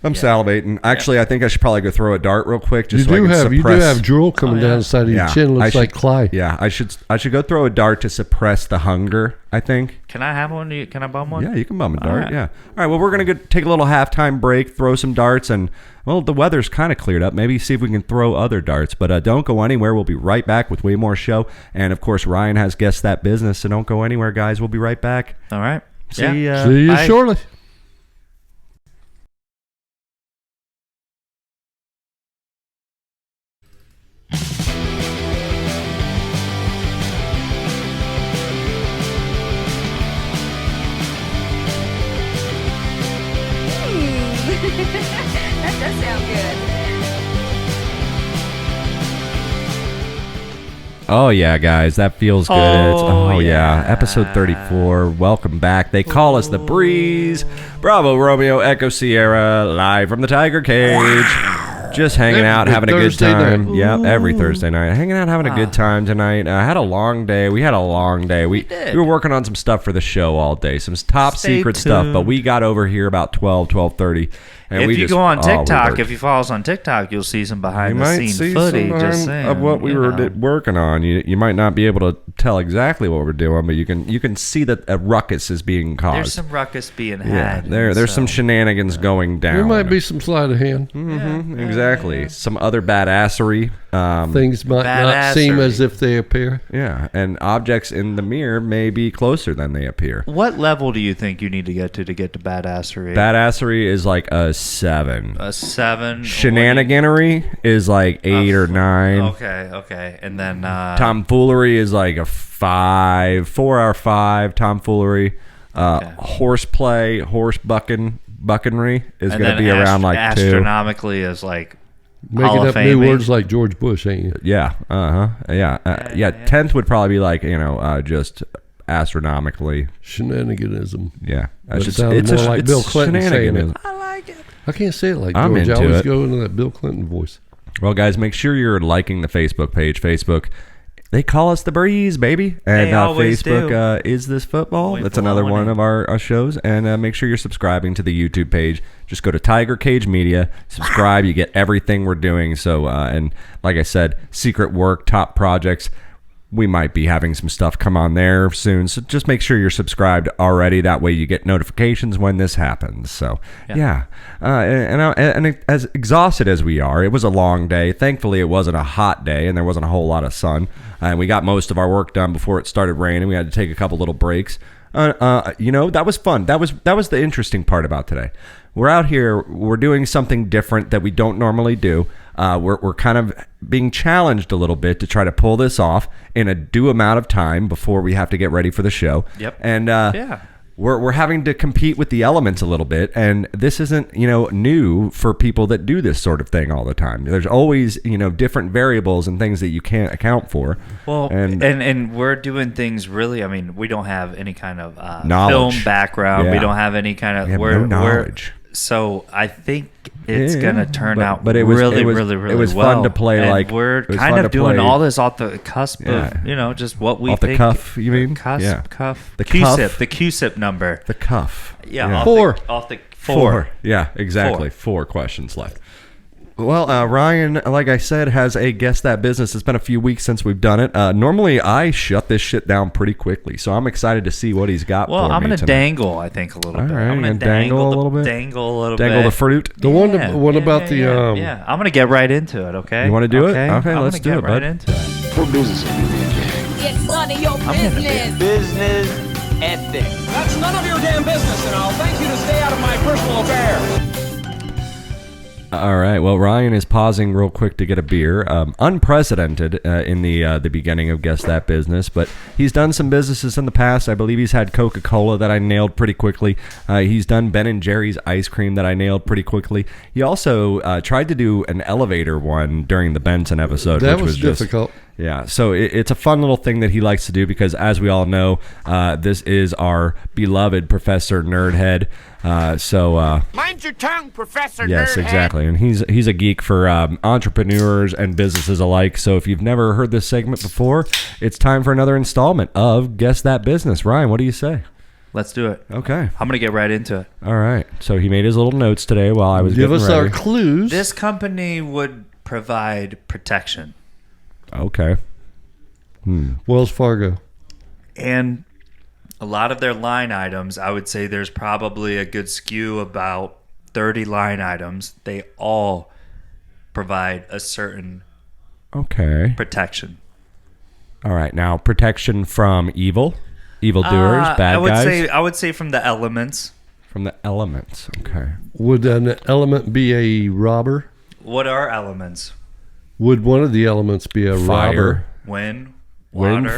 I'm salivating. Actually, I think I should probably go throw a dart real quick. Just You do have drool coming down the side of your chin. Looks like clay. Yeah, I should go throw a dart to suppress the hunger, I think. Can I have one? Can I bum one? Yeah, you can bum a dart. right. Yeah. All right. Well, we're gonna take a little halftime break, throw some darts, and the weather's kind of cleared up. Maybe see if we can throw other darts. But don't go anywhere. We'll be right back with way more show. And of course, Ryan has guessed that business, so don't go anywhere, guys. We'll be right back. All right. See you Bye. shortly. That does sound good. Oh yeah, guys, that feels good. Episode 34. Welcome back. They call us the Breeze. Bravo, Romeo, Echo, Sierra, live from the Tiger Cage. Just hanging out, having a good time. Yep, every Thursday night. Hanging out, having a good time tonight. I had a long day. We had a long day. We were working on some stuff for the show all day. Some top secret stuff, but we got over here about 12:30. And if you go on TikTok, if you follow us on TikTok, you'll see some behind-the-scenes footage of what we were working on. You might not be able to tell exactly what we're doing, but you can see that a ruckus is being caused. There's some ruckus being had. There's some shenanigans going down. There might be some sleight of hand. Exactly. Some other badassery. Things might not seem as if they appear. Yeah, and objects in the mirror may be closer than they appear. What level do you think you need to get to get to badassery? Badassery is like a 7. A 7. Shenaniganery is like 8 or 9. Okay. And then tomfoolery is like a 5, 4 or 5. Tomfoolery, horseplay, buckinry is going to be around like 2. Astronomically is like making up new words like George Bush, ain't you? Yeah. Yeah. 10th would probably be like just astronomically shenaniganism. Yeah, it's more like Bill Clinton saying it. I like it. I can't say it like George. I always go into that Bill Clinton voice. Well, guys, make sure you're liking the Facebook page. Facebook, they call us the Breeze, baby. And Facebook, Is This Football? That's another one of our shows. And make sure you're subscribing to the YouTube page. Just go to Tiger Cage Media, subscribe. You get everything we're doing. So, and like I said, secret work, top projects. We might be having some stuff come on there soon. So just make sure you're subscribed already. That way you get notifications when this happens. So, yeah. And as exhausted as we are, it was a long day. Thankfully, it wasn't a hot day and there wasn't a whole lot of sun. And we got most of our work done before it started raining. We had to take a couple little breaks. That was fun. That was the interesting part about today. We're out here. We're doing something different that we don't normally do. We're kind of being challenged a little bit to try to pull this off in a due amount of time before we have to get ready for the show. Yep. And we're having to compete with the elements a little bit, and this isn't new for people that do this sort of thing all the time. There's always different variables and things that you can't account for. Well, and we're doing things really. I mean, we don't have any kind of knowledge. Film background. Yeah. We don't have any kind of no knowledge. So I think it's gonna turn out but it was really well. It was fun to play. And we're kind of doing all this off the cusp of just what we off think. The cuff. You mean cuff? The Q-sip. The Q-sip number. The cuff. Yeah. Off the 4. Yeah, exactly. 4 questions left. Well, Ryan, like I said, has a Guess That Business. It's been a few weeks since we've done it. Normally, I shut this shit down pretty quickly, so I'm excited to see what he's got for me. Well, I'm going to dangle, I think, a little bit. Right, I'm going to dangle a little bit. Dangle the fruit. The one about the yeah, I'm going to get right into it, okay? You want to do it? Okay, I'm let's do it, right bud. Into it. What business are you in? It's none of your business. Business ethics. That's none of your damn business, and I'll thank you to stay out of my personal affairs. All right. Well, Ryan is pausing real quick to get a beer. Unprecedented in the beginning of Guess That Business, but he's done some businesses in the past. I believe he's had Coca-Cola that I nailed pretty quickly. He's done Ben & Jerry's ice cream that I nailed pretty quickly. He also tried to do an elevator one during the Benson episode. That which was difficult. Yeah, so it's a fun little thing that he likes to do because, as we all know, this is our beloved Professor Nerdhead. Mind your tongue, Professor Yes, Nerdhead. exactly. And he's a geek for entrepreneurs and businesses alike. So if you've never heard this segment before, it's time for another installment of Guess That Business. Ryan, what do you say? Let's do it. Okay. I'm going to get right into it. All right. So he made his little notes today while I was Give us ready. our clues. This company would provide protection. Okay. Wells Fargo. And a lot of their line items, I would say there's probably a good skew about 30 line items. They all provide a certain protection. All right. Now, protection from evildoers, bad guys. I would say from the elements. From the elements. Okay. Would an element be a robber? What are elements? Would one of the elements be a robber? Wind,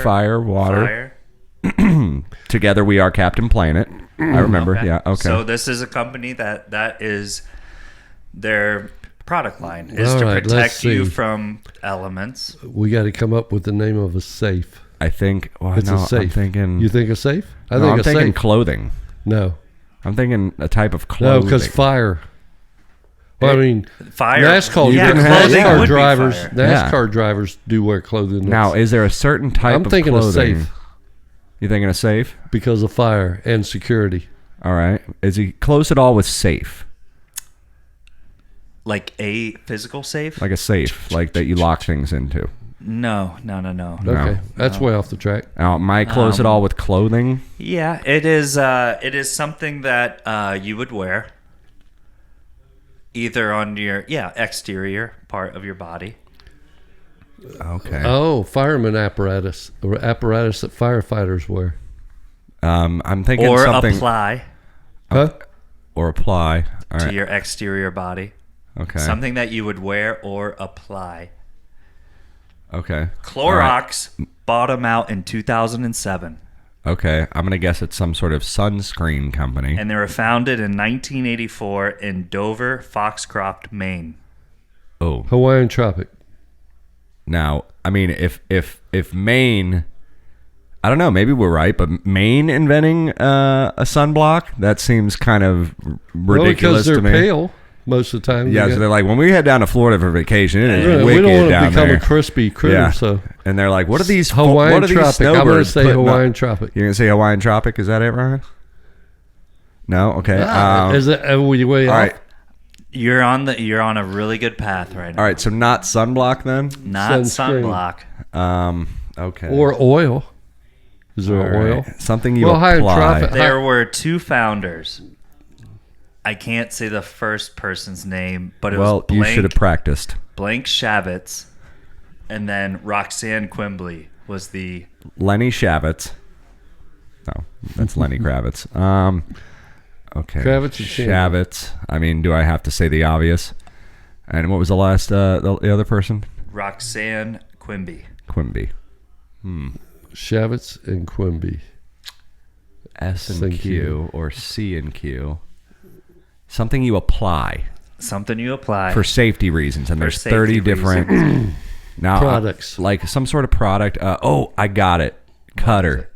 fire, water. Together we are Captain Planet. I remember. Okay. Yeah. Okay. So this is a company that is their product line is All to right, protect you from elements. We got to come up with the name of a safe. I think. Well, It's no, a safe. I'm thinking. You think a safe? I'm thinking safe. clothing. No. I'm thinking a type of clothing. No, because fire. Well, I mean, Fire. NASCAR, Yeah, clothing NASCAR would be drivers, fire. NASCAR drivers do wear clothing. Now, is there a certain type I'm of thinking clothing? a safe You thinking a safe? because of fire and security. All right. Is he close at all with safe? Like a physical safe? Like a safe, like that you lock things into. No. Okay, that's way off the track. Now, am I close at all with clothing? Yeah, it is. It is something that you would wear either on your exterior part of your body. Okay. Oh, fireman apparatus, or apparatus that firefighters wear. I'm thinking Or something. apply Huh? Or apply. All to right. your exterior body. Okay. Something that you would wear or apply. Okay. Clorox bought them out in 2007. Okay. I'm going to guess it's some sort of sunscreen company. And they were founded in 1984 in Dover, Foxcroft, Maine. Oh. Hawaiian Tropic. Now, I mean, if Maine, I don't know, maybe we're right, but Maine inventing a sunblock, that seems kind of ridiculous because to they're me. pale most of the time. Yeah, so they're like, when we head down to Florida for vacation, it is we wicked don't want to down become there. a crispy critter. Yeah. So And they're like, what are these Hawaiian what are these Tropic. I'm going to snowbirds say putting up? Hawaiian Tropic. You're going to say Hawaiian Tropic? Is that it, Ryan? No? Okay. Is it? Are we way all off? right. You're on a really good path right now. All right, so not sunblock then? Not Sunscreen. sunblock. Okay. Or oil. Is there All oil? right. Something you Well, high in apply. traffic. There were two founders. I can't say the first person's name, but it was You should have practiced. Blank Shavitz, and then Roxanne Quimbley was the Lenny Shavitz. No, that's Lenny Kravitz. Okay. Kravitz and Shavitz. I mean, do I have to say the obvious? And what was the last, the other person? Roxanne Quimby. Quimby. Shavitz and Quimby. S and Thank Q you. or C and Q. Something you apply Something you apply for safety reasons, and For there's safety 30 different now Products. like some sort of product. I got it. Cutter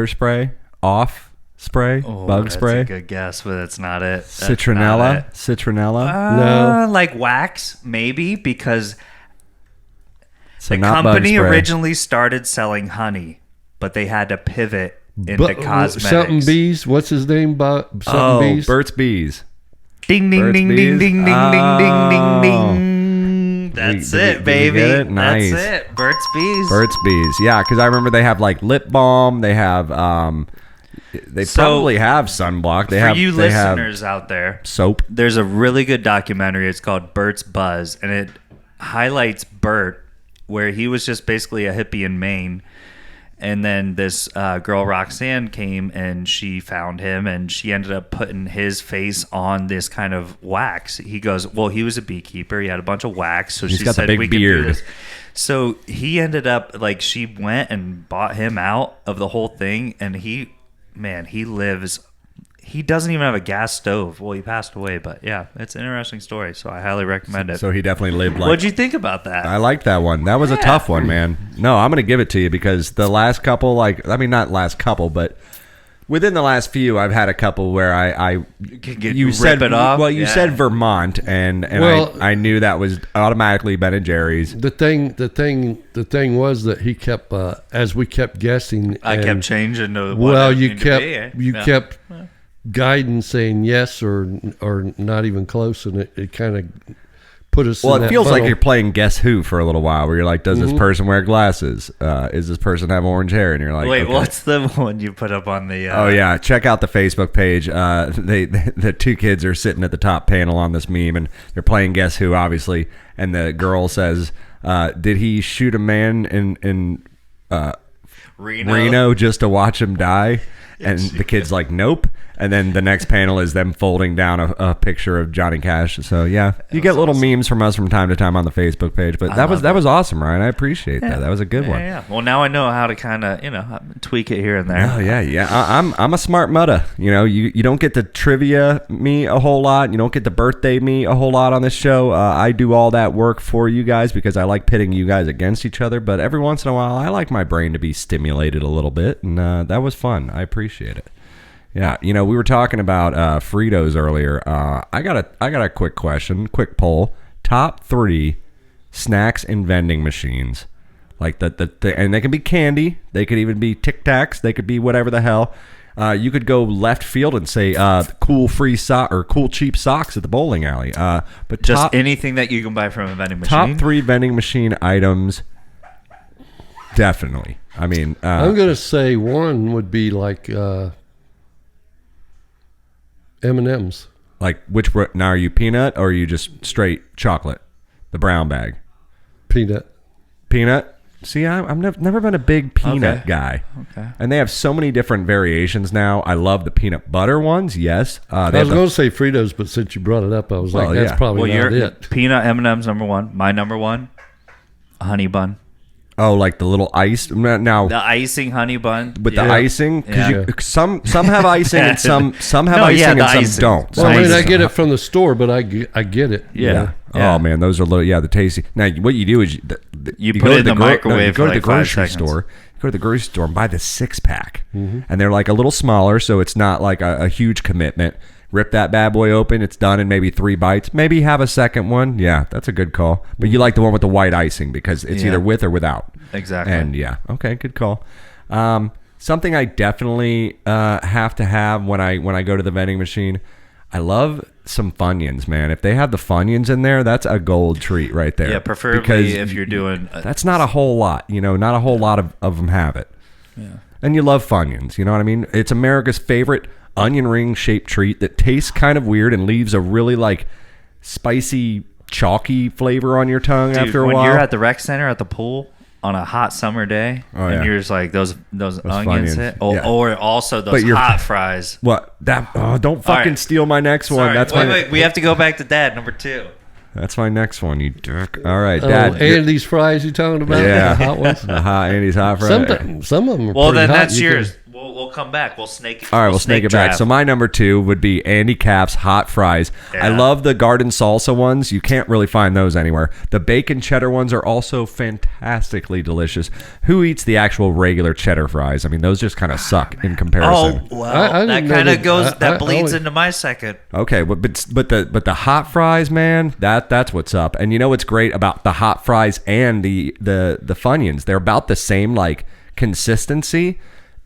spray, off spray, bug that's spray, a good guess, but it's not it. That's citronella, not it. citronella. No. Like wax, maybe, because So the not company bug spray. originally started selling honey, but they had to pivot into cosmetics. Something Bees. What's his name? Something Bees. Burt's Bees. Ding ding Burt's ding Bees? ding ding ding ding ding ding ding. Did That's we- it, did we baby. get it? Nice. That's it. Burt's Bees. Burt's Bees. Yeah, because I remember they have like lip balm. They have they So, probably have sunblock. They For have you they have listeners out there, soap. there's a really good documentary. It's called Bert's Buzz, and it highlights Bert, where he was just basically a hippie in Maine. And then this girl, Roxanne, came and she found him, and she ended up putting his face on this kind of wax. He goes, well, he was a beekeeper. He had a bunch of wax. So He's she got the said, big we could do beard. this. So he ended up, like, she went and bought him out of the whole thing. And he lives... He doesn't even have a gas stove. Well, he passed away, but yeah, it's an interesting story, so I highly recommend it. So he definitely lived like. What'd you think about that? I liked that one. That was a tough one, man. No, I'm gonna give it to you because the last couple, not last couple, but Within the last few, I've had a couple where you rip it off. Well, you said Vermont, and Well, I knew that was automatically Ben and Jerry's. The thing was that he kept, as we kept guessing. I kept changing to what well, it you needed kept to be. you kept guiding, saying yes or not even close, and it kind of put us. Well, in it that feels like funnel. you're playing Guess Who for a little while, where you're like, does this person wear glasses? Is this person have orange hair? And you're like, Wait, okay. what's the one you put up on the? Oh yeah, check out the Facebook page. The two kids are sitting at the top panel on this meme, and they're playing Guess Who, obviously. And the girl says, "Did he shoot a man in Reno just to watch him die?" And the kid's like, "Nope." And then the next panel is them folding down a picture of Johnny Cash. So yeah, you get little memes from us from time to time on the Facebook page. But that was awesome, Ryan. I appreciate that. That was a good one. Yeah. Well, now I know how to kind of tweak it here and there. Oh yeah. I'm a smart mutta. You don't get to trivia me a whole lot. You don't get to birthday me a whole lot on this show. I do all that work for you guys because I like pitting you guys against each other. But every once in a while, I like my brain to be stimulated a little bit, and that was fun. I appreciate it. Yeah, we were talking about Fritos earlier. I got a quick question, quick poll. Top 3 snacks and vending machines, like and they can be candy. They could even be Tic Tacs. They could be whatever the hell. You could go left field and say cool free sock or cool cheap socks at the bowling alley. But just anything that you can buy from a vending machine. Top 3 vending machine items. Definitely. I mean, I'm gonna say one would be like. M&M's. Like now are you peanut or are you just straight chocolate? The brown bag. Peanut. See, I've never been a big peanut guy. Okay. And they have so many different variations now. I love the peanut butter ones. Yes. I was going to say Fritos, but since you brought it up, I was that's probably not it. Peanut M&M's number 1. My number 1, a honey bun. Oh, like the little ice now. The icing honey bun with the icing, because some have icing and some have icing and some don't. Well, I mean, I get it from the store, but I get it. Yeah. Oh man, those are the tasty. Now, what you do is you put it in the microwave. You go to the grocery store. You go to the grocery store and buy the 6-pack, and they're like a little smaller, so it's not like a huge commitment. Rip that bad boy open. It's done in maybe 3 bites. Maybe have a second one. Yeah, that's a good call. But you like the one with the white icing because it's either with or without. Exactly. And okay, good call. Something I definitely have to have when I go to the vending machine. I love some Funyuns, man. If they have the Funyuns in there, that's a gold treat right there. Yeah, preferably if you're doing. That's not a whole lot. Not a whole lot of them have it. Yeah. And you love Funyuns. You know what I mean? It's America's favorite onion ring shaped treat that tastes kind of weird and leaves a really like spicy chalky flavor on your tongue after a while. When you're at the rec center at the pool on a hot summer day and you're just like those onions hit, or also those hot fries. What that don't fucking steal my next one. That's wait, we have to go back to Dad, number 2. That's my next one, you jerk. All right, Dad. Andy's fries you talking about? Yeah, the hot ones. Andy's hot fries. Some of them are well, pretty then hot. That's yours. We'll come back. We'll snake it. All right, we'll snake it back. So my number 2 would be Andy Capp's hot fries. Yeah. I love the garden salsa ones. You can't really find those anywhere. The bacon cheddar ones are also fantastically delicious. Who eats the actual regular cheddar fries? I mean, those just kind of suck in comparison. Oh, well, that kind of goes. That bleeds into my second. Okay, but the hot fries, man, that's what's up. And you know what's great about the hot fries and the Funyuns? They're about the same like consistency.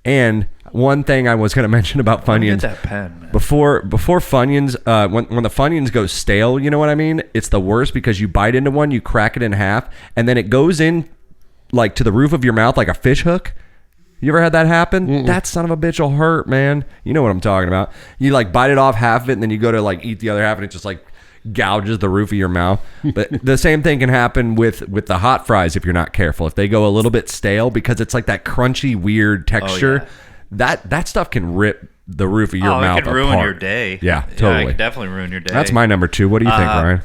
And one thing I was going to mention about Funyuns, get that pen, man. before Funyuns, when the Funyuns go stale, you know what I mean? It's the worst because you bite into one, you crack it in half, and then it goes in like to the roof of your mouth like a fish hook. You ever had that happen? Mm-mm. That son of a bitch will hurt, man. You know what I'm talking about. You like bite it off half of it, and then you go to like eat the other half, and it just like gouges the roof of your mouth. But the same thing can happen with the hot fries if you're not careful. If they go a little bit stale because it's like that crunchy weird texture, that stuff can rip the roof of your mouth apart. It can ruin your day. Yeah, totally. It can definitely ruin your day. That's my number 2. What do you think, Ryan?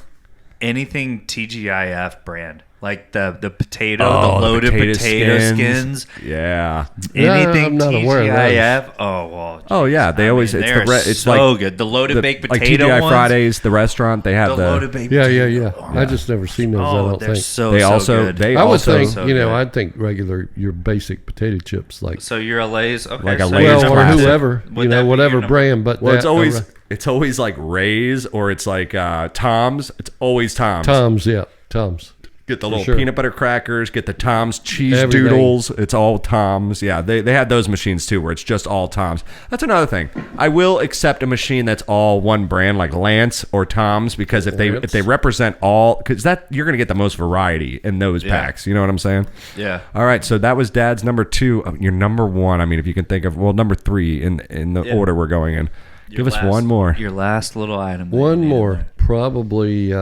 Anything TGIF brand. Like the potato, the loaded potato skins. Yeah. Anything I'm not aware of TGIF. Oh, well. Geez. Oh, yeah. They always, it's so like good. The loaded baked like potato TGI ones. Fridays, the restaurant, they have the loaded baked Yeah. potato. I just never seen those. I Oh, don't they're think. so they so also, good. they I would also, think, so you know, good. I'd think regular, your basic potato chips, like So you're a Lay's, okay. Like a so Lay's you're well, or classic. whoever, Would you that know, be whatever your number? brand. But well, that, it's always like Ray's or it's like Tom's. It's always Tom's. Tom's, yeah, Tom's. Get the little sure. peanut butter crackers. Get the Tom's cheese Everything. doodles. It's all Tom's. Yeah, they had those machines too, where it's just all Tom's. That's another thing. I will accept a machine that's all one brand, like Lance or Tom's, because if they represent all, because that you're gonna get the most variety in those packs. You know what I'm saying? Yeah. All right, so that was Dad's number 2. Your number 1. I mean, if you can think of number 3 in the order we're going in. Give us one more. Your last little item. One more, probably.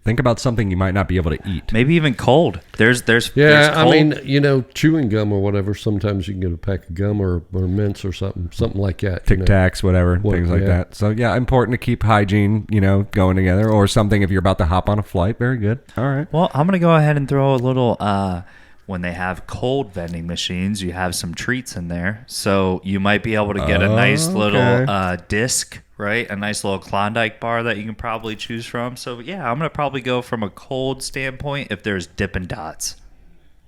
Think about something you might not be able to eat. Maybe even cold. There's Yeah, I cold. mean, you know, chewing gum or whatever. Sometimes you can get a pack of gum or mints or something like that. Tic Tacs, whatever, things like yeah. that. So yeah, important to keep hygiene, going together, or something if you're about to hop on a flight. Very good. All right. Well, I'm gonna go ahead and throw a little. When they have cold vending machines, you have some treats in there, so you might be able to get a nice little disc, right? A nice little Klondike bar that you can probably choose from. So yeah, I'm gonna probably go from a cold standpoint. If there's Dippin' Dots,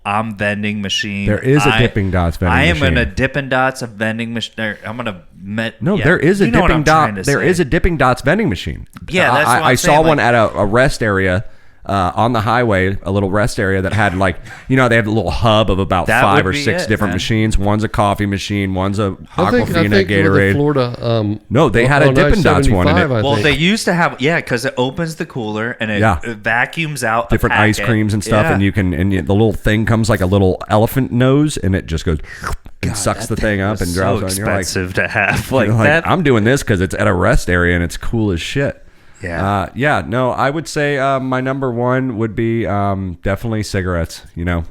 I'm vending machine. There is a Dippin' Dots vending machine. I am gonna Dippin' Dots a vending machine. I'm gonna there is a Dippin' Dot. There is a Dippin' Dots vending machine. Yeah, that's what I I'm saw saying, one at a rest area. On the highway, a little rest area that had they have a little hub of about That 5 or would be 6 it, different man. machines. One's a coffee machine. One's a I think Aquafina, with Gatorade. the Florida. No, they had a on Dippin' Dots one in it. I Well, think. they used to have because it opens the cooler and it vacuums out Different a ice packet. creams and stuff, Yeah. and you can the little thing comes like a little elephant nose, and it just goes and sucks the thing up and drops on. So You're like, expensive to have like you're that. I'm doing this because it's at a rest area and it's cool as shit. Yeah. No, I would say my number 1 would be definitely cigarettes.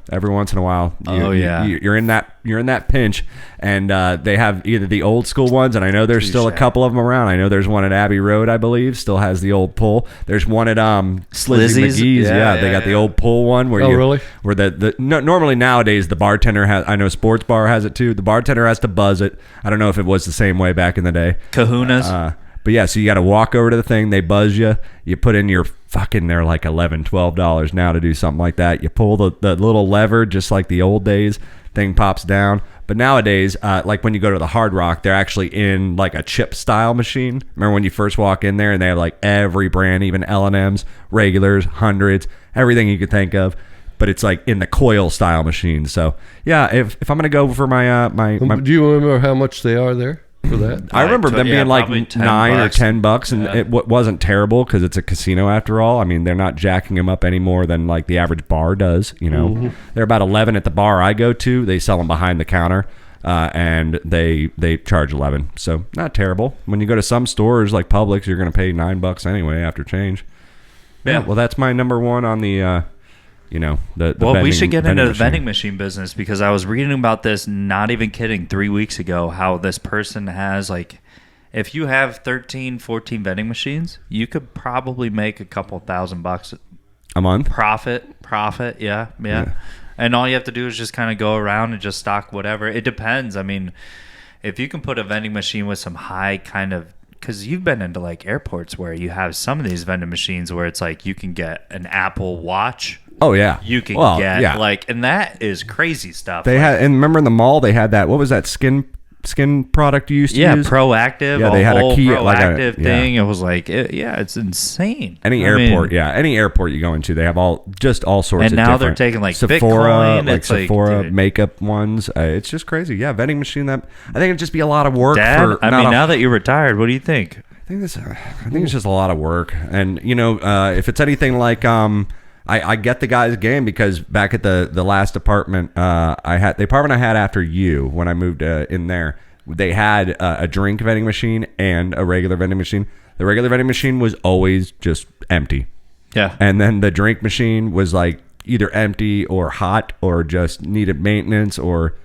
Every once in a while, you're in that pinch, and they have either the old school ones, and I know there's still a couple of them around. I know there's one at Abbey Road, I believe, still has the old pull. There's one at Slizzy Slizzy's? McGee's. Yeah, They got the old pull one where really? where normally nowadays the bartender has. I know Sports Bar has it too. The bartender has to buzz it. I don't know if it was the same way back in the day. Kahunas. But yeah, so you got to walk over to the thing. They buzz you. You put in your fucking, they're like $11, $12 now to do something like that. You pull the little lever just like the old days. Thing pops down. But nowadays, like when you go to the Hard Rock, they're actually in like a chip style machine. Remember when you first walk in there and they have like every brand, even L&M's, regulars, hundreds, everything you could think of. But it's like in the coil style machine. So yeah, if I'm gonna go for my Do you remember how much they are there for that? I remember them being like probably $9 or $10. $10, and it wasn't terrible because it's a casino after all. I mean, they're not jacking them up any more than like the average bar does. They're about 11 at the bar I go to. They sell them behind the counter, and they charge 11. So not terrible. When you go to some stores like Publix, you're gonna pay $9 anyway after change. Yeah. Well, that's my number 1 on the. We should get into the machine. vending machine business because I was reading about this, not even kidding, 3 weeks ago, how this person has if you have 13, 14 vending machines, you could probably make a couple $1,000 a month. Profit. Yeah. And all you have to do is just kind of go around and just stock whatever. It depends. I mean, if you can put a vending machine with some high kind of, because you've been into like airports where you have some of these vending machines where it's like you can get an Apple Watch. Oh yeah, You can get and that is crazy stuff. They had, and remember in the mall they had that. What was that skin product you used to use? Proactive. Yeah, they had a key proactive thing. It was like, it's insane. Any airport you go into, they have all sorts of And different. now they're taking like Sephora, Bitcoin. like It's like, Sephora dude. makeup ones. It's just crazy. Yeah, vending machine. That I think it'd just be a lot of work. Dad, now that you're retired, what do you think? I think it's just a lot of work, and if it's anything like I get the guy's game because back at the last apartment the apartment I had after you when I moved in there, they had a drink vending machine and a regular vending machine. The regular vending machine was always just empty. Yeah. And then the drink machine was like either empty or hot or just needed maintenance or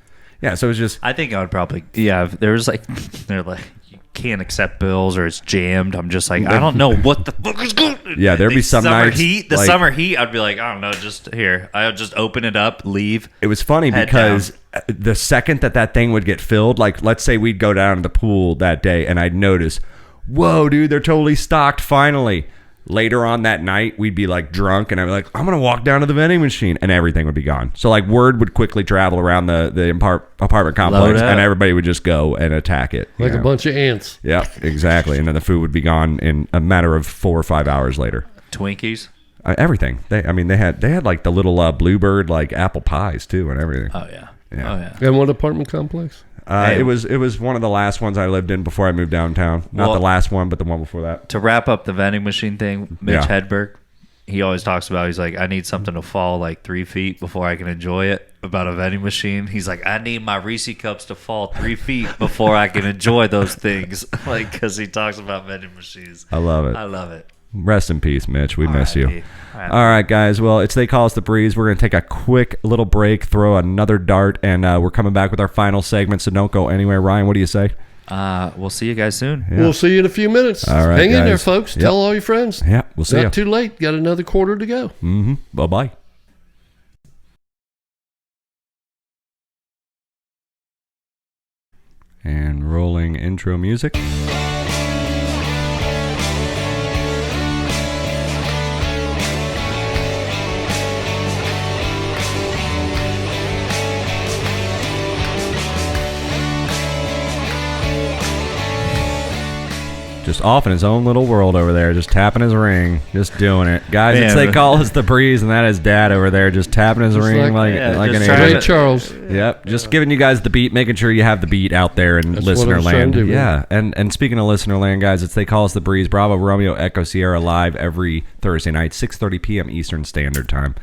so it was just. I think I would probably there was like they're like can't accept bills or it's jammed. I'm just like, I don't know what the fuck is going on. Yeah, there'd be some nights. The summer heat, I'd be like, I don't know, just here. I'll just open it up, leave. It was funny because the second that thing would get filled, like let's say we'd go down to the pool that day and I'd notice, whoa, dude, they're totally stocked finally. Later on that night, we'd be like drunk, and I'd be like, I'm going to walk down to the vending machine, and everything would be gone. So like word would quickly travel around the apartment complex, and everybody would just go and attack it. Like a bunch of ants. Yeah, exactly. And then the food would be gone in a matter of 4 or 5 hours later. Twinkies? Everything. They had like the little bluebird like apple pies too and everything. Oh, yeah. Yeah. Oh, yeah. And what apartment complex? It was one of the last ones I lived in before I moved downtown. Not the last one, but the one before that. To wrap up the vending machine thing, Mitch Hedberg, he always talks about, he's like, I need something to fall like 3 feet before I can enjoy it. About a vending machine, he's like, I need my Reese cups to fall 3 feet before I can enjoy those things. Like, because he talks about vending machines. I love it. I love it. Rest in peace, Mitch. We miss you. All right, guys. Well, it's They Call Us the Breeze. We're going to take a quick little break, throw another dart, and we're coming back with our final segment, so don't go anywhere. Ryan, what do you say? We'll see you guys soon. Yeah. We'll see you in a few minutes. All right, Hang in guys. there, folks. Tell all your friends. Yeah, we'll see you. Not too late. Got another quarter to go. Mm-hmm. Bye-bye. And rolling intro music. Just off in his own little world over there, just tapping his ring, just doing it. Guys, it's They Call Us the Breeze, and that is Dad over there just tapping his ring like an Ray Charles. Yep, just giving you guys the beat, making sure you have the beat out there in listener land. Yeah, and speaking of listener land, guys, it's They Call Us the Breeze, Bravo, Romeo, Echo, Sierra, live every Thursday night, 6:30 p.m. Eastern Standard Time.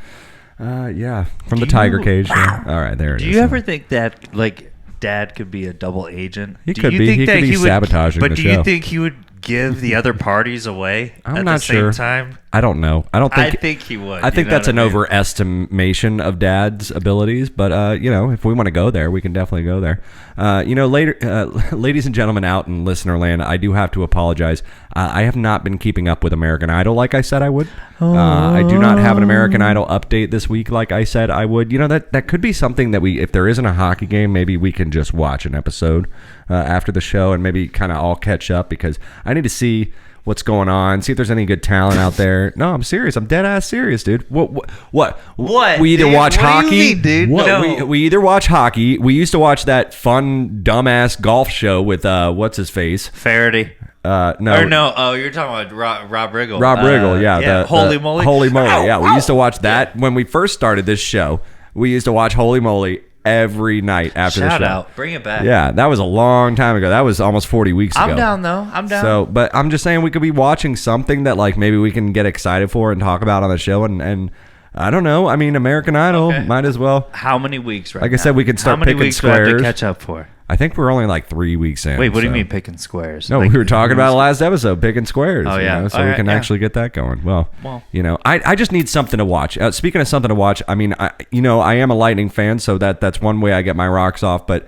From the Tiger Cage. Yeah. All right, there it is. Do you ever think that, like, Dad could be a double agent? He could be. He could be sabotaging the show. But do you think he would give the other parties away at the same time? I don't know. I think he would. I think that's an overestimation of Dad's abilities, but if we want to go there, we can definitely go there. Later, ladies and gentlemen out in listener land, I do have to apologize. I have not been keeping up with American Idol like I said I would. I do not have an American Idol update this week like I said I would. That could be something that if there isn't a hockey game, maybe we can just watch an episode after the show and maybe kind of all catch up, because I need to see what's going on, see if there's any good talent out there. No, I'm serious. I'm dead ass serious, dude. What? We either watch hockey. What do you mean, dude? No. We either watch hockey. We used to watch that fun dumbass golf show with what's his face? Faraday. No. Oh, you're talking about Rob Riggle. Rob Riggle, yeah. Holy Moly. Holy Moly, yeah. We used to watch that when we first started this show. We used to watch Holy Moly every night after the show. Shout out. Bring it back. Yeah, that was a long time ago. That was almost 40 weeks ago. I'm down, though. I'm down. So, but I'm just saying we could be watching something that like maybe we can get excited for and talk about on the show. And I don't know. I mean, American Idol might as well. How many weeks right Like now? I said, we can start picking squares. How many weeks do I have to catch up for? I think we're only like 3 weeks in. Wait, what do you mean picking squares? No, like, we were talking about last episode, picking squares. Oh, yeah. So we can actually get that going. Well, I just need something to watch. Speaking of something to watch, I mean, I am a Lightning fan, so that's one way I get my rocks off. But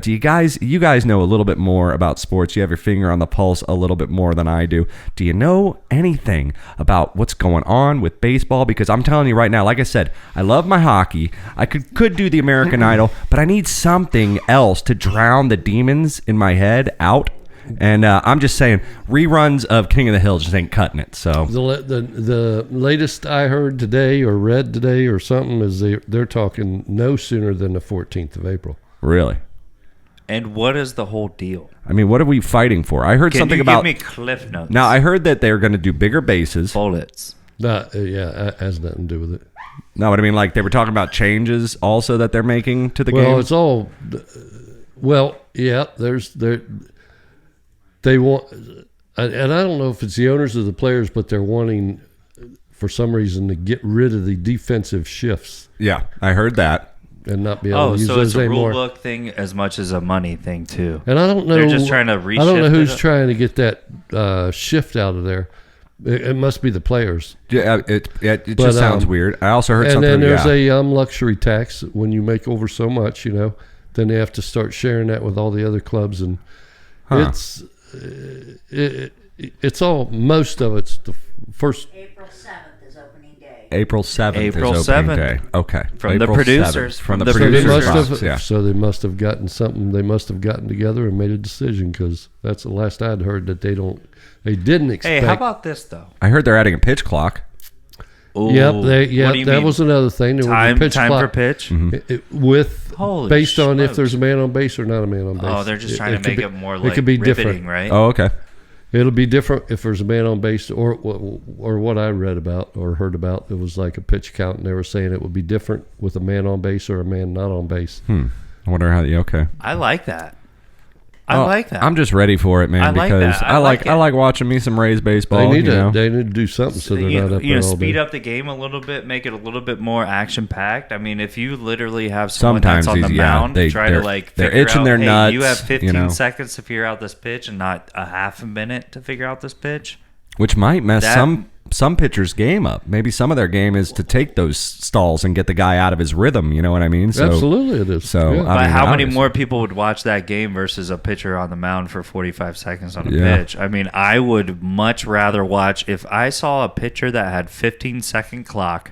you guys know a little bit more about sports. You have your finger on the pulse a little bit more than I do. Do you know anything about what's going on with baseball? Because I'm telling you right now, like I said, I love my hockey. I could do the American Idol, but I need something else to drown the demons in my head out. And I'm just saying, reruns of King of the Hill just ain't cutting it. So the latest I heard today or read today or something is they're talking no sooner than the 14th of April. Really? And what is the whole deal? I mean, what are we fighting for? I heard something about. Give me cliff notes. Now I heard that they're going to do bigger bases. Bullets. That has nothing to do with it. No, what I mean, like they were talking about changes also that they're making to the game. Well, it's all. Well, yeah. They want, and I don't know if it's the owners or the players, but they're wanting, for some reason, to get rid of the defensive shifts. Yeah, I heard that. And not be able to use so those it's a anymore. rule book thing as much as a money thing too. And I don't know. They're just trying to reshift. I don't know who's trying to get that shift out of there. It must be the players. Yeah, it just sounds weird. I also heard something. And then there's a luxury tax when you make over so much, then they have to start sharing that with all the other clubs, and it's it's all, most of it's the first. April 7th is opening day. April 7th April is opening 7th. day. Okay. From April the producers. 7th. From the So producers. they must have gotten something. They must have gotten together and made a decision, because that's the last I'd heard, that they didn't expect. Hey, how about this though? I heard they're adding a pitch clock. Ooh, Yep, what do you that mean? was another thing. There was a pitch Time clock. for pitch. Holy based on if smokes. the's a man on base or not a man on base. Oh, they're just trying to make it more like it could be riveting, different, right? Oh, okay. It'll be different if there's a man on base, or what I read about or heard about. It was like a pitch count, and they were saying it would be different with a man on base or a man not on base. I wonder how. Okay. I like that. I like that. I'm just ready for it, man, I like because that. I like like watching me some Rays baseball. They need you know? to do something so they're not up there all speed day. up the game a little bit, make it a little bit more action packed. I mean, if you literally have someone Sometimes that's on the these- mound, they're figure itching out, their hey, nuts, you have 15 you know. seconds to figure out this pitch and not a half a minute to figure out this pitch. Which might mess That- some pitchers' game up. Maybe some of their game is to take those stalls and get the guy out of his rhythm. You know what I mean? So, Absolutely, it is. So, Yeah. I But mean, how many obviously. more people would watch that game versus a pitcher on the mound for 45 seconds on a Yeah. pitch? I mean, I would much rather watch, if I saw a pitcher that had 15-second clock,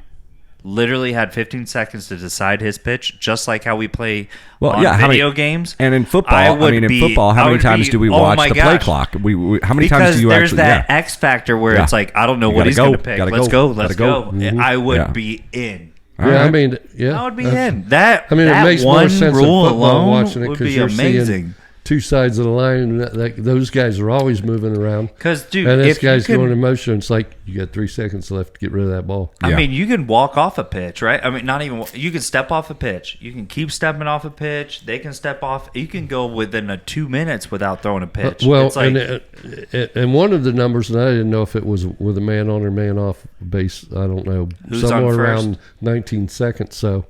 literally had 15 seconds to decide his pitch, just like how we play on video games. And in football, I how would many be- times be- do we oh watch my the play gosh. clock? How many Because times do you there's actually? that X factor where Yeah. it's like, I don't know You what gotta he's go, going to pick. gotta Let's go, go. Let's gotta go. go. Mhm. I would Yeah. be in. All Yeah, right. I mean, yeah, I would be in. That, I mean, that it makes one more sense in rule football alone watching it would because be you're amazing. seeing two sides of the line, and those guys are always moving around. Because, dude, And this if you guy's can- going in motion. It's like you got 3 seconds left to get rid of that ball. I Yeah. mean, you can walk off a pitch, right? I mean, not even you can step off a pitch. You can keep stepping off a pitch. They can step off. You can go within 2 minutes without throwing a pitch. Well, it's like, and one of the numbers, and I didn't know if it was with a man on or man off base. I don't know, Who's on somewhere first? around 19 seconds. So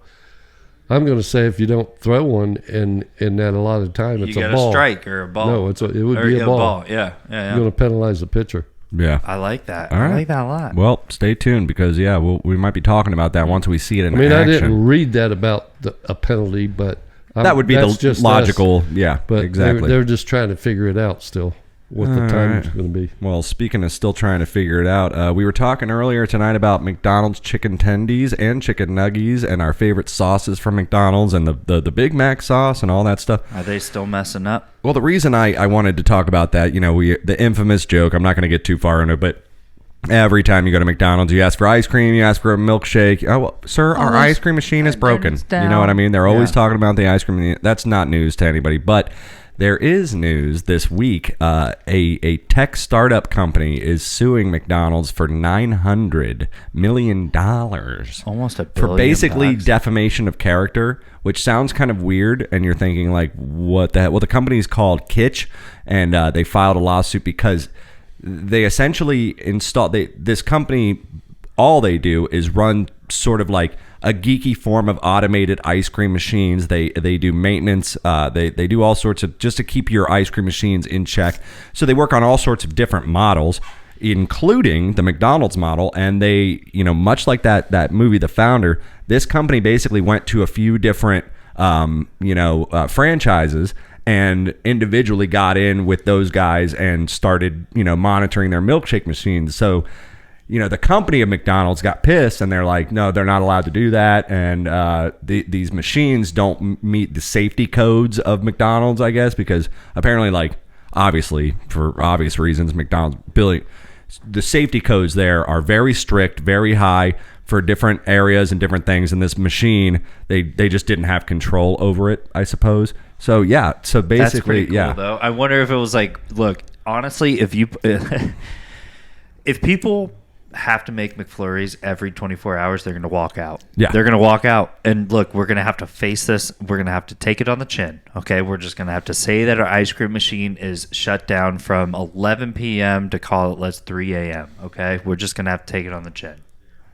I'm going to say if you don't throw one in that a lot of time, it's you a got ball. a strike or a ball. No, it would Or be a ball. Yeah. You're going to penalize the pitcher. Yeah. I like that. All I right. like that a lot. Well, stay tuned because we might be talking about that once we see it in I mean, action. I didn't read that about a penalty, but That would be that's the just logical. us. Yeah, But exactly. they're just trying to figure it out still. What the time's going to be. Well, speaking of still trying to figure it out, we were talking earlier tonight about McDonald's chicken tendies and chicken nuggies and our favorite sauces from McDonald's and the Big Mac sauce and all that stuff. Are they still messing up? Well, the reason I wanted to talk about that, the infamous joke, I'm not going to get too far into it, but every time you go to McDonald's, you ask for ice cream, you ask for a milkshake. Oh, well, sir, our ice cream machine is broken. You know what I mean? They're always talking about the ice cream. That's not news to anybody, but there is news this week. A tech startup company is suing McDonald's for $900 million. Almost $1 billion. For basically bucks. defamation of character, which sounds kind of weird, and you're thinking, like, what the hell? Well, the company's called Kitsch, and they filed a lawsuit because they essentially this company, all they do is run sort of like a geeky form of automated ice cream machines. They do maintenance. They do all sorts of, just to keep your ice cream machines in check. So they work on all sorts of different models, including the McDonald's model. And they, much like that movie, The Founder, this company basically went to a few different, franchises and individually got in with those guys and started, monitoring their milkshake machines. So, the company of McDonald's got pissed and they're like, no, they're not allowed to do that. And these machines don't meet the safety codes of McDonald's, I guess, because apparently, like, obviously, for obvious reasons, McDonald's, the safety codes there are very strict, very high for different areas and different things. And this machine, they just didn't have control over it, I suppose. So, yeah. So basically, That's pretty cool, yeah. though. I wonder if it was like, look, honestly, if people have to make McFlurries every 24 hours, they're going to walk out. Yeah. They're going to walk out. And look, we're going to have to face this. We're going to have to take it on the chin. Okay. We're just going to have to say that our ice cream machine is shut down from 11 p.m. to call it, let's 3 a.m. Okay. We're just going to have to take it on the chin.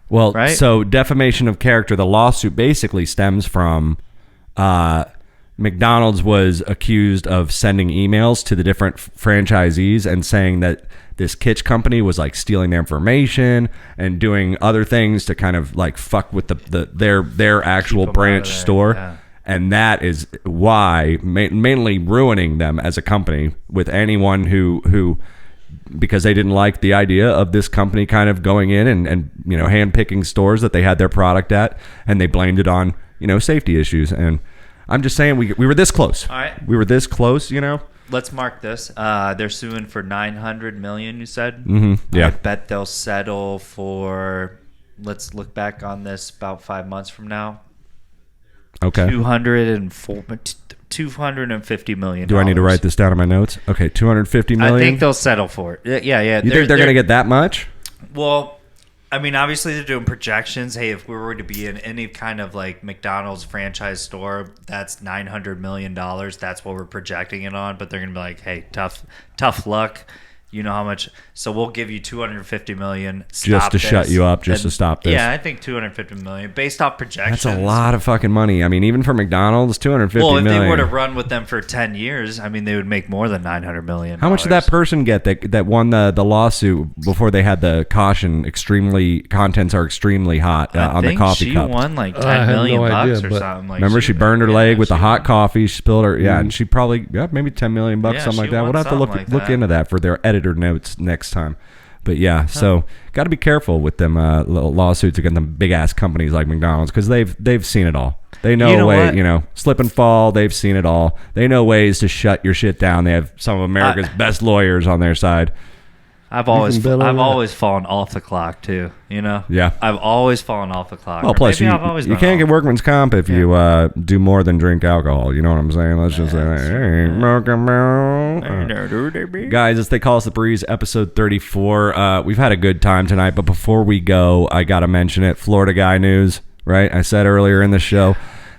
Well, right? So defamation of character, the lawsuit basically stems from McDonald's was accused of sending emails to the different franchisees and saying that this Kitsch company was like stealing their information and doing other things to kind of like fuck with their actual Keep 'em branch out of there, store. yeah. And that is why mainly ruining them as a company with anyone who because they didn't like the idea of this company kind of going in and handpicking stores that they had their product at, and they blamed it on safety issues. And I'm just saying we were this close. All right, we were this close. Let's mark this. They're suing for $900 million. You said. Mm-hmm. Yeah. I bet they'll settle for. Let's look back on this about 5 months from now. Okay. $250 million. Do I need to write this down in my notes? Okay, $250 million. I think they'll settle for it. Yeah. You think they're going to get that much? Well, I mean, obviously they're doing projections. Hey, if we were to be in any kind of like McDonald's franchise store, that's $900 million. That's what we're projecting it on. But they're going to be like, hey, tough luck. You know how much, so we'll give you $250 million. Just to shut you up, just to stop this. Yeah, I think $250 million based off projections. That's a lot of fucking money. I mean, even for McDonald's, $250 million. Well, if they were to run with them for 10 years, I mean, they would make more than $900 million. How much did that person get that won the lawsuit before they had the caution? Contents are extremely hot on the coffee cup. She won like $10 million bucks or something. Like, remember, she burned her leg with the hot coffee. She spilled her. Yeah, and she probably maybe $10 million bucks, something like that. We'll have to look into that for their editor notes next time. But yeah, so got to be careful with them lawsuits against them big ass companies like McDonald's, because they've seen it all. They know slip and fall. They've seen it all. They know ways to shut your shit down. They have some of America's best lawyers on their side. I've always fallen off the clock too. Yeah. I've always fallen off the clock. Well, plus you can't get workman's comp if you do more than drink alcohol. You know what I'm saying? Let's just say, guys, as they call us the Breeze, episode 34. We've had a good time tonight, but before we go, I gotta mention it. Florida guy news, right? I said earlier in the show.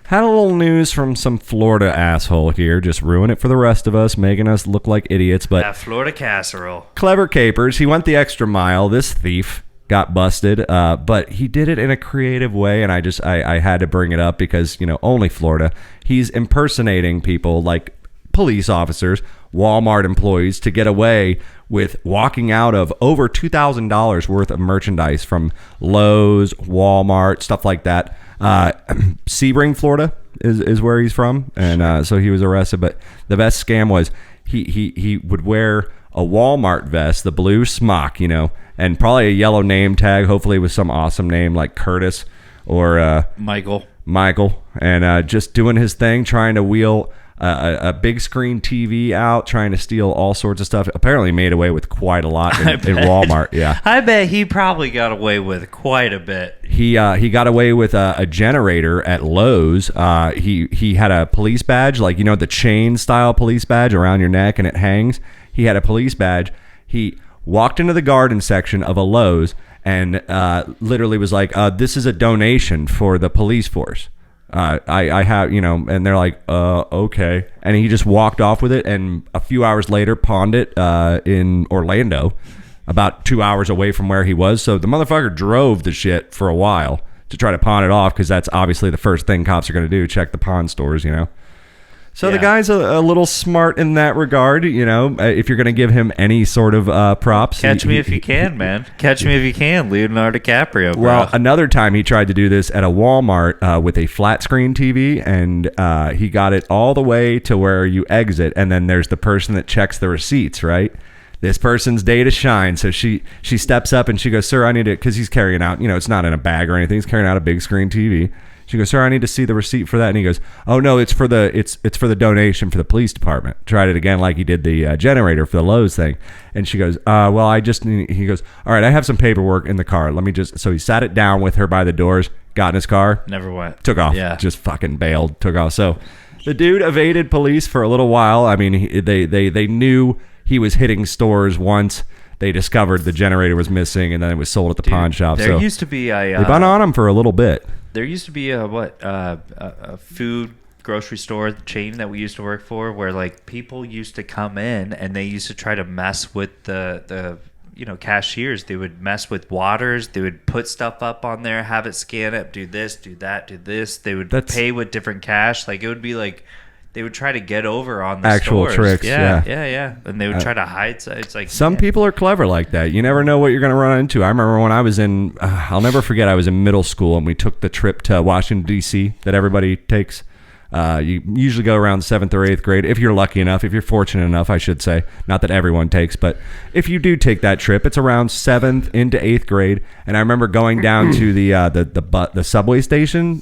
Had a little news from some Florida asshole here, just ruin it for the rest of us, making us look like idiots. But that Florida casserole. Clever capers. He went the extra mile. This thief got busted, but he did it in a creative way, and I had to bring it up because, only Florida. He's impersonating people like police officers, Walmart employees, to get away with walking out of over $2,000 worth of merchandise from Lowe's, Walmart, stuff like that. Sebring, Florida is where he's from, and so he was arrested. But the best scam was he would wear a Walmart vest, the blue smock, and probably a yellow name tag, hopefully with some awesome name like Curtis or Michael, and just doing his thing, trying to wheel a big screen TV out, trying to steal all sorts of stuff. Apparently made away with quite a lot in Walmart. Yeah, I bet he probably got away with quite a bit. He got away with a generator at Lowe's. He had a police badge, like the chain style police badge around your neck and it hangs. He had a police badge. He walked into the garden section of a Lowe's and literally was like, "This is a donation for the police force. I have, and they're like, okay." And he just walked off with it, and a few hours later pawned it in Orlando, about 2 hours away from where he was. So the motherfucker drove the shit for a while to try to pawn it off, because that's obviously the first thing cops are going to do, check the pawn stores, So the guy's a little smart in that regard, if you're going to give him any sort of props. Catch me if you can, man. Catch me if you can, Leonardo DiCaprio, bro. Well, another time he tried to do this at a Walmart with a flat screen TV, and he got it all the way to where you exit, and then there's the person that checks the receipts, right? This person's day to shine. So she steps up and she goes, "Sir, I need it," because he's carrying out, it's not in a bag or anything. He's carrying out a big screen TV. She goes, "Sir, I need to see the receipt for that." And he goes, "Oh no, it's for the donation for the police department." Tried it again like he did the generator for the Lowe's thing. And she goes, "Well, I just need," he goes, "All right, I have some paperwork in the car. Let me just," so he sat it down with her by the doors, got in his car, never went, took off, just fucking bailed, took off. So the dude evaded police for a little while. I mean, they knew he was hitting stores once. They discovered the generator was missing, and then it was sold at the pawn shop. There used to be a... they've been on him for a little bit. There used to be a food grocery store chain that we used to work for, where like people used to come in and they used to try to mess with the cashiers. They would mess with waters. They would put stuff up on there, have it scan it, do this, do that, do this. They would pay with different cash. Like it would be like they would try to get over on the actual stores. Tricks. Yeah. And they would try to hide. So it's like some people are clever like that. You never know what you're going to run into. I remember when I was in, I'll never forget, I was in middle school and we took the trip to Washington, D.C. that everybody takes You usually go around 7th or 8th grade if you're lucky enough, if you're fortunate enough, I should say. Not that everyone takes, but if you do take that trip, it's around 7th into 8th grade. And I remember going down to the subway station,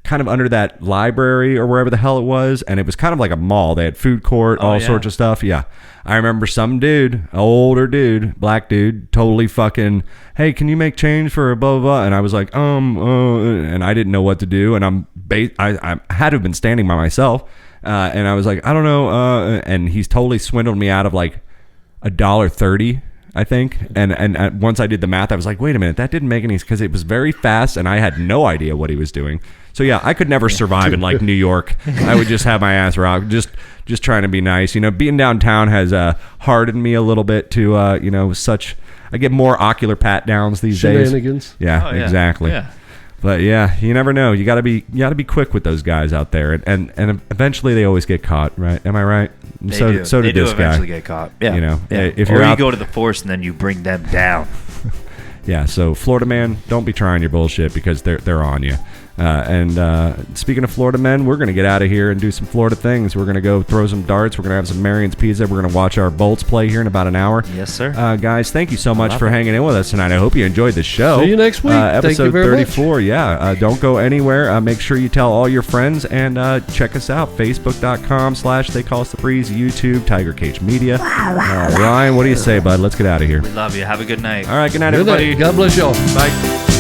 kind of under that library or wherever the hell it was, and it was kind of like a mall. They had food court, all sorts of stuff. Yeah. I remember some dude, older dude, black dude, totally fucking, hey, can you make change for a blah, blah, blah? And I was like, and I didn't know what to do. And I had to have been standing by myself. And I was like, I don't know. And he's totally swindled me out of like $1.30, I think. And once I did the math, I was like, wait a minute, that didn't make any sense, because it was very fast and I had no idea what he was doing. So yeah, I could never survive in like New York. I would just have my ass rocked, just trying to be nice. You know, being downtown has hardened me a little bit to I get more ocular pat downs these days. Shenanigans. Yeah, exactly. Yeah. But yeah, you never know. You gotta be quick with those guys out there, and eventually they always get caught, right? Am I right? So did this guy. They do eventually get caught. Yeah. You know, if you go to the force and then you bring them down. Yeah. So Florida man, don't be trying your bullshit, because they're on you. And speaking of Florida men, we're going to get out of here and do some Florida things. We're going to go throw some darts. We're going to have some Marion's Pizza. We're going to watch our Bolts play here in about an hour. Yes, sir. Guys, thank you so much for hanging in with us tonight. I hope you enjoyed the show. See you next week. Episode thank you very 34. Much. Yeah. Don't go anywhere. Make sure you tell all your friends, and check us out. Facebook.com/They Call Us The Breeze. YouTube, Tiger Cage Media. Ryan, what do you say, bud? Let's get out of here. We love you. Have a good night. All right. Good night, everybody. Good night. God bless y'all. Bye.